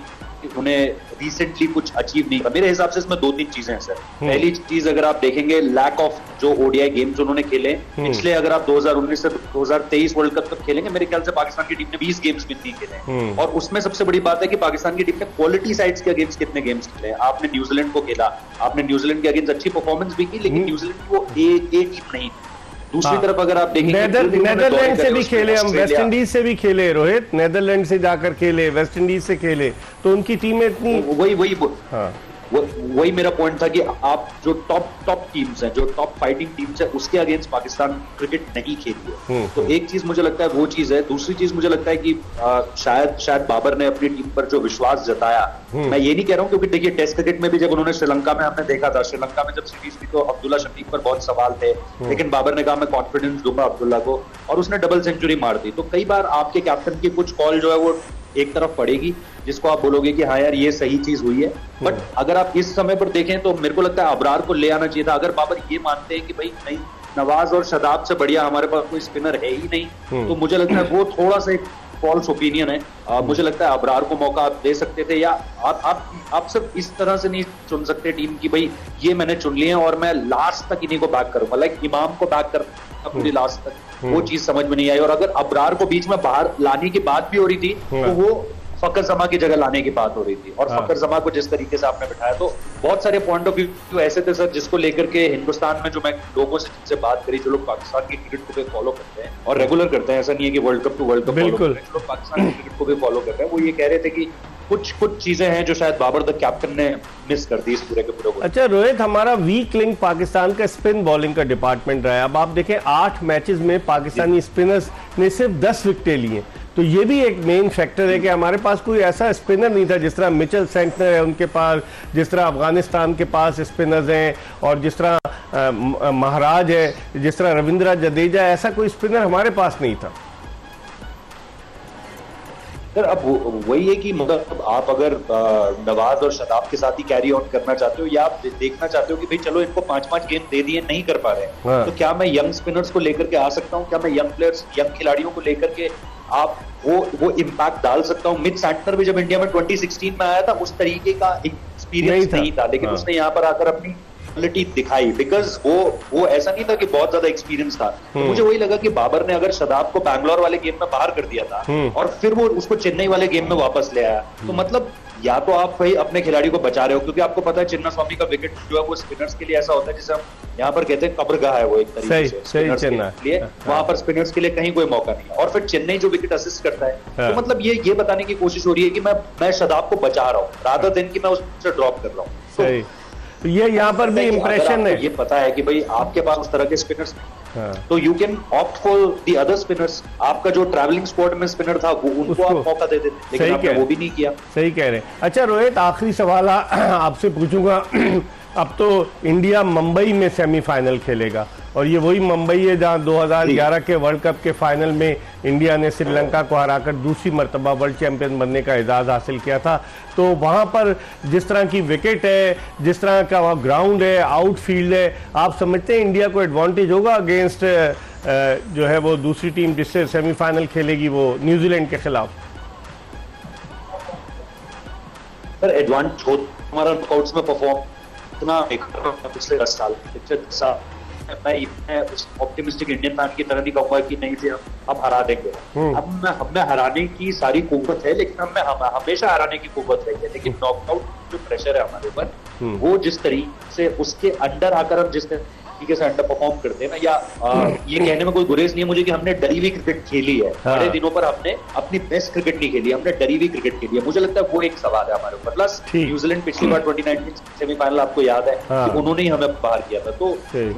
[SPEAKER 4] उन्हें रिसेंटली कुछ अचीव नहीं था। मेरे हिसाब से इसमें 2-3 चीजें हैं सर। पहली चीज अगर आप देखेंगे, लैक ऑफ जो ओडीआई गेम्स उन्होंने खेले पिछले, अगर आप 2019 से 2023 वर्ल्ड कप तक खेलेंगे, मेरे ख्याल से पाकिस्तान की टीम ने 20 गेम्स भी नहीं खेले। और उसमें सबसे बड़ी बात है कि पाकिस्तान की टीम ने क्वालिटी साइड्स के अगेंस्ट कितने गेम्स खेले। आपने न्यूजीलैंड को खेला, आपने न्यूजीलैंड के अगेंस्ट अच्छी परफॉर्मेंस भी की, लेकिन न्यूजीलैंड की वो ए टीम नहीं। दूसरी तरफ अगर आप देखेंगे,
[SPEAKER 1] नेदरलैंड से भी खेले हम, वेस्ट इंडीज से भी खेले रोहित, नेदरलैंड से जाकर खेले, वेस्ट इंडीज से खेले, तो उनकी टीमें इतनी
[SPEAKER 4] वही मेरा पॉइंट था कि आप जो टॉप टीम्स हैं, जो टॉप फाइटिंग टीम्स है, उसके अगेंस्ट पाकिस्तान क्रिकेट नहीं खेली है। तो एक चीज मुझे लगता है वो चीज है। दूसरी चीज मुझे लगता है कि शायद बाबर ने अपनी टीम पर जो विश्वास जताया, मैं ये नहीं कह रहा हूँ, क्योंकि देखिए टेस्ट क्रिकेट में भी जब उन्होंने श्रीलंका में, हमने देखा था श्रीलंका में जब सीरीज थी तो अब्दुल्ला शफीक पर बहुत सवाल थे, लेकिन बाबर ने कहा मैं कॉन्फिडेंस दूंगा अब्दुल्ला को, और उसने डबल सेंचुरी मार दी। तो कई बार आपके कैप्टन की कुछ कॉल जो है वो एक तरफ पड़ेगी, जिसको आप बोलोगे कि हाँ यार ये सही चीज हुई है। बट अगर आप इस समय पर देखें तो मेरे को लगता है अबरार को ले आना चाहिए था। अगर बाबर ये मानते हैं कि भाई नहीं, नवाज और शादाब से बढ़िया हमारे पास कोई स्पिनर है ही नहीं, तो मुझे लगता है वो थोड़ा सा एक फॉल्स ओपिनियन है। मुझे लगता है अबरार को मौका आप दे सकते थे, या आप सिर्फ इस तरह से नहीं चुन सकते टीम की भाई ये मैंने चुन लिए हैं और मैं लास्ट तक इन्हीं को बैक करूंगा, लाइक इमाम को बैक कर पूरी लास्ट तक। वो चीज समझ में नहीं आई। और अगर अबरार को बीच में बाहर लाने की बात भी हो रही थी तो वो फकर जमा की जगह लाने की बात हो रही थी, और फकर जमा को जिस तरीके से आपने बिठाया, तो बहुत सारे पॉइंट ऑफ व्यू ऐसे थे सर जिसको लेकर के हिंदुस्तान में जो मैं लोगों से जिनसे बात करी, जो लोग पाकिस्तान की क्रिकेट को भी फॉलो करते हैं और रेगुलर करते हैं, ऐसा नहीं है कि World Cup to World Cup follow कर रहे हैं, जो लोग पाकिस्तान की क्रिकेट को भी फॉलो कर रहे हैं, वो ये कह रहे थे कि कुछ चीजें हैं जो शायद बाबर द कैप्टन ने मिस कर दी इस पूरे के पूरे।
[SPEAKER 1] अच्छा रोहित, हमारा वीक लिंक पाकिस्तान का स्पिन बॉलिंग का डिपार्टमेंट रहा है। अब आप देखें 8 मैचेस में पाकिस्तानी स्पिनर्स ने सिर्फ 10 विकेटें ली हैं, तो ये भी एक मेन फैक्टर है कि हमारे पास कोई ऐसा स्पिनर नहीं था, जिस तरह मिचेल सेंटनर है उनके पास, जिस तरह अफगानिस्तान के पास स्पिनर्स हैं, और जिस तरह महाराज है, जिस तरह रविंद्र जडेजा, ऐसा कोई स्पिनर हमारे पास नहीं था।
[SPEAKER 4] सर अब वही है कि मतलब आप अगर नवाज और शादाब के साथ ही कैरी ऑन करना चाहते हो, या आप देखना चाहते हो कि भाई चलो इनको 5-5 गेम दे दिए, नहीं कर पा रहे, तो क्या मैं यंग स्पिनर्स को लेकर के आ सकता हूँ? क्या मैं यंग प्लेयर्स, यंग खिलाड़ियों को लेकर के आप वो इम्पैक्ट डाल सकता हूँ? मिच सैंटनर भी जब इंडिया में 2016 में आया था, उस तरीके का एक्सपीरियंस नहीं था, लेकिन उसने यहाँ पर आकर अपनी क्वालिटी दिखाई, बिकॉज वो ऐसा नहीं था कि बहुत ज्यादा एक्सपीरियंस था। तो मुझे वही लगा कि बाबर ने अगर शादाब को बैंगलोर वाले गेम में बाहर कर दिया था और फिर वो उसको चेन्नई वाले गेम में वापस ले आया, तो मतलब या तो आप भाई अपने खिलाड़ी को बचा रहे हो, क्योंकि आपको पता है चिन्ना स्वामी का विकेट जो है वो स्पिनर्स के लिए ऐसा होता है जिसे हम यहाँ पर कहते हैं कब्रगाह है, वो एक तरीके से स्पिनर्स के लिए, वहां पर स्पिनर्स के लिए कहीं कोई मौका नहीं है। और फिर चेन्नई जो विकेट असिस्ट करता है, तो मतलब ये बताने की कोशिश हो रही है कि मैं शादाब को बचा रहा हूँ रादर देन कि मैं उससे ड्रॉप कर रहा हूँ।
[SPEAKER 1] तो ये यहाँ पर भी इंप्रेशन है,
[SPEAKER 4] ये पता है कि भाई आपके पास उस तरह के स्पिनर्स, तो you can opt for the other spinners. आपका जो ट्रैवलिंग स्क्वाड में स्पिनर था वो उनको आप मौका दे देते, लेकिन आपने वो भी नहीं किया।
[SPEAKER 1] सही कह रहे हैं। अच्छा रोहित, आखिरी सवाल आपसे पूछूंगा। अब तो इंडिया मुंबई में सेमीफाइनल खेलेगा, और ये वही मुंबई है जहां 2011 के वर्ल्ड कप के फाइनल में इंडिया ने श्रीलंका को हराकर दूसरी मर्तबा वर्ल्ड चैंपियन बनने का एजाज़ हासिल किया था। तो वहां पर जिस तरह की विकेट है, जिस तरह का वहाँ ग्राउंड है, आउटफील्ड है, आप समझते हैं इंडिया को एडवांटेज होगा अगेंस्ट जो है वो दूसरी टीम जिससे सेमीफाइनल खेलेगी, वो न्यूजीलैंड के खिलाफ?
[SPEAKER 4] सर एडवांटेज हो, हमारा नॉकआउट्स में परफॉर्म इतना पिछले 10 साल मैं उस ऑप्टिमिस्टिक इंडियन फैन की तरह नहीं कहूंगा कि नहीं जी हम हरा देंगे। हमें हराने की सारी कुव्वत है, लेकिन हमें हमेशा हराने की कुव्वत रही है, लेकिन नॉकआउट जो प्रेशर है हमारे ऊपर, वो जिस तरीके से उसके अंडर आकर हम जिस तरीके से अंडर परफॉर्म करते हैं ना, या ये कहने में कोई गुरेज नहीं है मुझे कि हमने डरी हुई क्रिकेट खेली है। बड़े दिनों पर हमने अपनी बेस्ट क्रिकेट नहीं खेली, हमने डरी हुई क्रिकेट खेली है। मुझे लगता है वो एक सवाल है हमारे ऊपर। प्लस न्यूजीलैंड पिछली बार 2019 सेमीफाइनल आपको याद है कि उन्होंने ही हमें बाहर किया था, तो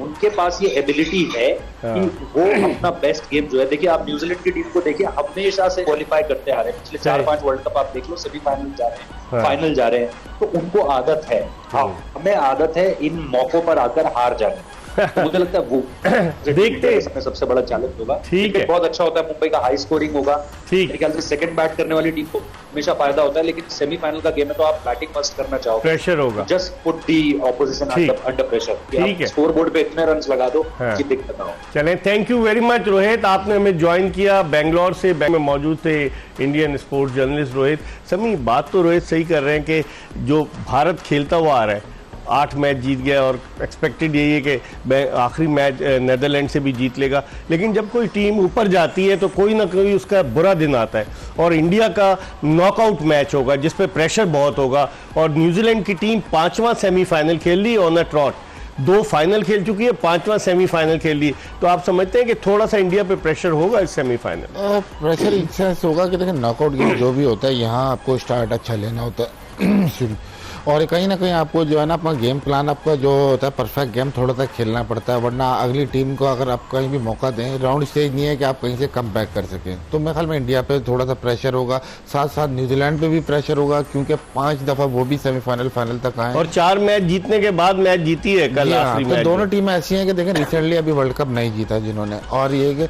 [SPEAKER 4] उनके पास ये एबिलिटी है कि वो अपना बेस्ट गेम जो है, देखिए आप न्यूजीलैंड की टीम को देखिए, हमेशा से क्वालिफाई करते आ रहे हैं, पिछले 4-5 वर्ल्ड कप आप देख लो, सेमीफाइनल जा रहे हैं, फाइनल जा रहे हैं, तो उनको आदत है, हमें आदत है इन मौकों पर आकर हार जाने। तो मुझे लगता है वो
[SPEAKER 1] देखते
[SPEAKER 4] समय सबसे बड़ा चैलेंज होगा।
[SPEAKER 1] ठीक है,
[SPEAKER 4] बहुत अच्छा होता है, मुंबई का हाई स्कोरिंग होगा।
[SPEAKER 1] ठीक,
[SPEAKER 4] मेरे ख्याल से सेकंड बैट करने वाली टीम को हमेशा फायदा होता है, लेकिन सेमीफाइनल का गेम है तो आप बैटिंग मस्ट करना चाहोगे,
[SPEAKER 1] प्रेशर होगा,
[SPEAKER 4] just put the opposition under pressure.
[SPEAKER 1] ठीक है,
[SPEAKER 4] स्कोर बोर्ड पे इतने रन लगा दो कि दिक्कत ना हो।
[SPEAKER 1] चलें, thank you very much Rohit, आपने हमें ज्वाइन किया बेंगलोर से। बैंक में मौजूद थे इंडियन स्पोर्ट्स जर्नलिस्ट रोहित। समी, बात तो रोहित सही कर रहे हैं कि जो भारत खेलता हुआ आ रहा है, 8 मैच जीत गया और एक्सपेक्टेड यही है कि आखिरी मैच नीदरलैंड से भी जीत लेगा, लेकिन जब कोई टीम ऊपर जाती है तो कोई ना कोई उसका बुरा दिन आता है। और इंडिया का नॉकआउट मैच होगा जिस पे प्रेशर बहुत होगा, और न्यूजीलैंड की टीम 5वां सेमीफाइनल खेल ली ऑन अ ट्रॉट, 2 फाइनल खेल चुकी है, 5वां सेमीफाइनल खेल ली। तो आप समझते हैं कि थोड़ा सा इंडिया पे प्रेशर होगा इस सेमीफाइनल?
[SPEAKER 2] प्रेशर इस सेंस होगा कि देखिए नॉकआउट गेम जो भी होता है यहाँ आपको स्टार्ट अच्छा लेना होता है और कहीं ना कहीं आपको जो है ना अपना गेम प्लान आपका जो होता है परफेक्ट गेम थोड़ा सा खेलना पड़ता है, वरना अगली टीम को अगर आप कहीं भी मौका दें, राउंड स्टेज नहीं है कि आप कहीं से कम बैक कर सकें। तो मेरे ख्याल में इंडिया पे थोड़ा सा प्रेशर होगा, साथ साथ न्यूजीलैंड पे भी प्रेशर होगा क्योंकि 5 दफा वो भी सेमीफाइनल फाइनल तक आए
[SPEAKER 1] और 4 मैच जीतने के बाद मैच जीती है कल आखिरी मैच।
[SPEAKER 2] तो दोनों टीमें ऐसी हैं कि देखें रिसेंटली अभी वर्ल्ड कप नहीं जीता जिन्होंने, और ये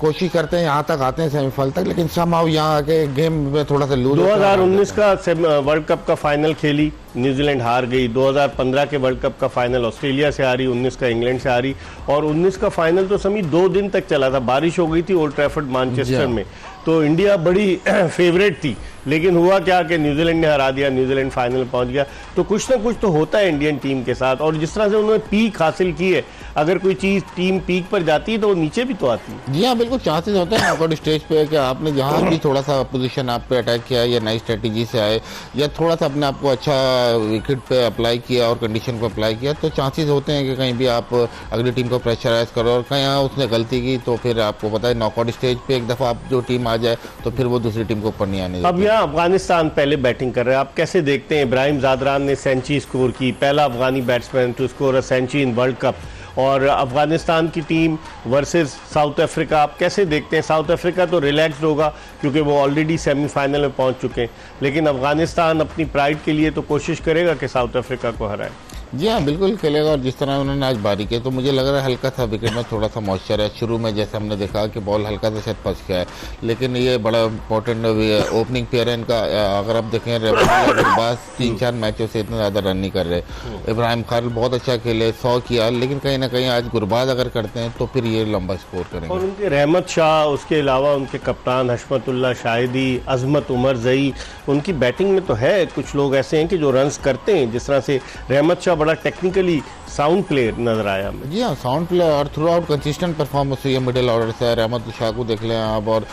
[SPEAKER 2] कोशिश करते हैं यहाँ तक आते हैं सेमीफाइनल तक, लेकिन समहाउ यहाँ आके गेम में थोड़ा सा लूज।
[SPEAKER 1] 2019 का वर्ल्ड कप का फाइनल खेली, न्यूजीलैंड हार गई। 2015 के वर्ल्ड कप का फाइनल ऑस्ट्रेलिया से हारी, 19 का इंग्लैंड से हारी, और 19 का फाइनल तो समी 2 दिन तक चला था, बारिश हो गई थी ओल्ड ट्रैफर्ड मैनचेस्टर में। तो इंडिया बड़ी फेवरेट थी, लेकिन हुआ क्या कि न्यूजीलैंड ने हरा दिया, न्यूजीलैंड फाइनल में पहुंच गया। तो कुछ ना कुछ तो होता है इंडियन टीम के साथ, और जिस तरह से उन्होंने पीक हासिल की है, अगर कोई चीज़ टीम पीक पर जाती है तो वो नीचे भी तो आती है।
[SPEAKER 2] जी हाँ, बिल्कुल चांसेस होते हैं नॉकआउट स्टेज पे कि आपने जहाँ भी थोड़ा सा पोजीशन आप पे अटैक किया या नई स्ट्रेटजी से आए या थोड़ा सा अपने आप को अच्छा विकेट पे अप्लाई किया और कंडीशन को अप्लाई किया, तो चांसेस होते हैं कि कहीं भी आप अगली टीम को प्रेशराइज करो, और कहीं उसने गलती की तो फिर आपको पता है नॉकआउट स्टेज पे एक दफ़ा आप जो टीम आ जाए तो फिर वो दूसरी टीम को ऊपर नहीं आने देती।
[SPEAKER 1] अब यहाँ अफगानिस्तान पहले बैटिंग कर रहे हैं, आप कैसे देखते हैं? इब्राहिम ज़ादरान ने सेंचुरी स्कोर की, पहला अफगानी batsman to score a century in World Cup. और अफगानिस्तान की टीम वर्सेस साउथ अफ्रीका, आप कैसे देखते हैं? साउथ अफ्रीका तो रिलैक्स्ड होगा क्योंकि वो ऑलरेडी सेमीफाइनल में पहुंच चुके हैं, लेकिन अफगानिस्तान अपनी प्राइड के लिए तो कोशिश करेगा कि साउथ अफ्रीका को हराए।
[SPEAKER 2] जी हाँ, बिल्कुल खेलेगा, और जिस तरह उन्होंने आज बारी की तो मुझे लग रहा है हल्का सा विकेट में थोड़ा सा मॉइस्चर है। शुरू में जैसे हमने देखा कि बॉल हल्का सा शायद फंस गया है, लेकिन ये बड़ा इंपॉर्टेंट ओपनिंग पेयर है इनका। अगर आप देखें गुरबाज 3-4 मैचों से इतना ज़्यादा रन नहीं कर रहे। इब्राहिम खालिद बहुत अच्छा खेले, 100 किया, लेकिन कहीं ना कहीं आज गुरबाज अगर करते हैं तो फिर ये लंबा स्कोर करेंगे।
[SPEAKER 1] और उनके रहमत शाह, उसके अलावा उनके कप्तान हशमतुल्लाह शाहिदी, अजमत उमर जई, उनकी बैटिंग में तो है कुछ लोग ऐसे हैं कि जो रन्स करते हैं। जिस तरह से रहमत शाह बड़ा टेक्निकली साउंड प्लेयर नजर आया हमें।
[SPEAKER 2] जी हाँ, साउंड प्लेयर और थ्रू आउट कंसिस्टेंट परफॉर्मेंस हुई है मिडिल ऑर्डर से। रहमत शाह को देख लें आप और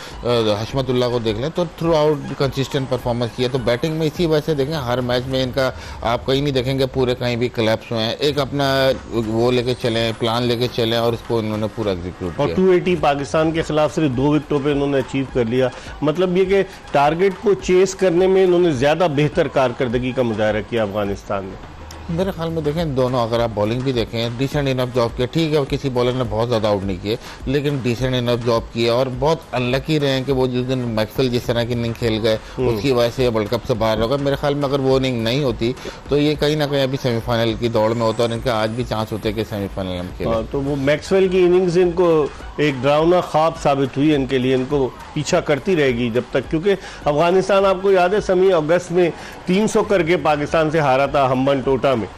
[SPEAKER 2] हशमतुल्लाह को देख लें तो थ्रू आउट कंसिस्टेंट परफॉर्मेंस की है। तो बैटिंग में इसी वजह से देखें हर मैच में इनका आप कहीं नहीं देखेंगे पूरे कहीं भी क्लैप्स हुए हैं। एक अपना वो लेके चले, प्लान लेके चले, और इसको इन्होंने पूरा एग्जीक्यूट किया।
[SPEAKER 1] और 280 पाकिस्तान के खिलाफ सिर्फ 2 विकेटों पे इन्होंने अचीव कर लिया। मतलब ये कि टारगेट को चेस करने में इन्होंने ज़्यादा बेहतर कारकर्दगी का मुजाहरा किया अफगानिस्तान ने।
[SPEAKER 2] मेरे ख्याल में देखें दोनों, अगर आप बॉलिंग भी देखें डिसेंट इनफ जॉब किया। ठीक है, किसी बॉलर ने बहुत ज़्यादा आउट नहीं किए, लेकिन डिसेंट इनफ जॉब किया, और बहुत अनलकी रहे हैं कि वो जिस दिन मैक्सवेल जिस तरह की इनिंग खेल गए उसकी वजह से वर्ल्ड कप से बाहर होगा। मेरे ख्याल में अगर वो इनिंग नहीं होती तो ये कहीं ना कहीं अभी सेमीफाइनल की दौड़ में होता, और इनका आज भी चांस होते कि सेमीफाइनल में खेलें।
[SPEAKER 1] तो वो मैक्सवेल की इनिंग्स इनको एक डरावना ख्वाब साबित हुई इनके लिए, इनको पीछा करती रहेगी जब तक, क्योंकि अफगानिस्तान आपको याद है समी अगस्त में 300 करके पाकिस्तान से हारा था हम्बन टोटा में,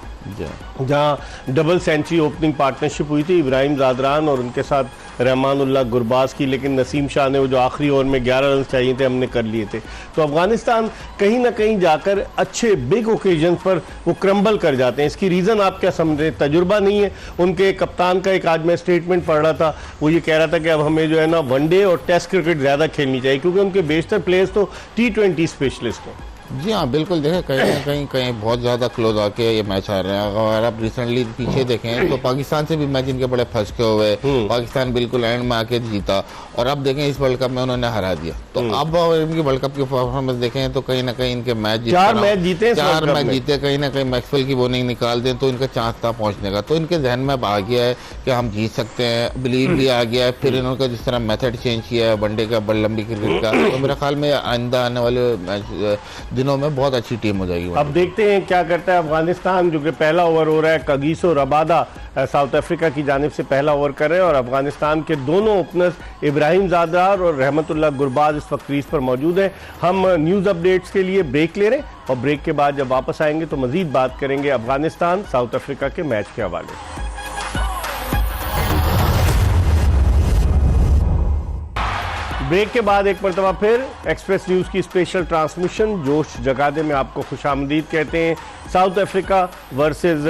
[SPEAKER 1] जहाँ डबल सेंचुरी ओपनिंग पार्टनरशिप हुई थी इब्राहिम ज़ादरान और उनके साथ रहमानुल्लाह गुरबाज की, लेकिन नसीम शाह ने वो जो आखिरी ओवर में 11 रन चाहिए थे हमने कर लिए थे। तो अफगानिस्तान कहीं ना कहीं जाकर अच्छे बिग ओकेजन पर वो क्रम्बल कर जाते हैं। इसकी रीज़न आप क्या समझ रहे हैं? तजुर्बा नहीं है उनके कप्तान का। एक आज मैं स्टेटमेंट पढ़ रहा था, वो ये कह रहा था कि अब हमें जो है ना वनडे और टेस्ट क्रिकेट ज़्यादा खेलनी चाहिए, क्योंकि उनके बेशतर प्लेयर्स तो T20 स्पेशलिस्ट हैं।
[SPEAKER 2] जी हाँ, बिल्कुल देखें कहीं ना कहीं बहुत ज़्यादा क्लोज आके ये मैच आ रहे हैं। अगर आप रिसेंटली पीछे देखें तो पाकिस्तान से भी मैच इनके बड़े फंस के हुए, पाकिस्तान बिल्कुल एंड में आके जीता, और अब देखें इस वर्ल्ड कप में उन्होंने हरा दिया। तो अब इनकी वर्ल्ड कप की परफॉर्मेंस देखें तो कहीं ना कहीं इनके मैच
[SPEAKER 1] 4 मैच जीते,
[SPEAKER 2] 4 मैच जीते, कहीं ना कहीं मैक्सवेल की बॉलिंग निकाल दें तो इनका चांस था पहुंचने का। तो इनके जहन में अब आ गया है कि हम जीत सकते हैं, बिलीव भी आ गया है। फिर इन्होंने जिस तरह मेथड चेंज किया है वनडे का, बड़ी लंबी क्रिकेट का, तो मेरे ख्याल में आइंदा आने वाले मैच दिनों में बहुत अच्छी टीम हो जाएगी।
[SPEAKER 1] अब देखते हैं क्या करता है अफगानिस्तान, जो कि पहला ओवर हो रहा है। कगिसो रबादा साउथ अफ्रीका की जानिब से पहला ओवर कर रहे हैं और अफगानिस्तान के दोनों ओपनर्स इब्राहिम ज़ादरार और रहमतुल्लाह गुरबाज इस वक्त क्रीज पर मौजूद हैं। हम न्यूज़ अपडेट्स के लिए ब्रेक ले रहे हैं और ब्रेक के बाद जब वापस आएंगे तो मजीद बात करेंगे अफगानिस्तान साउथ अफ्रीका के मैच के हवाले। ब्रेक के बाद एक मरतबा फिर एक्सप्रेस न्यूज़ की स्पेशल ट्रांसमिशन जोश जगादे में आपको खुशामदीद कहते हैं। South Africa versus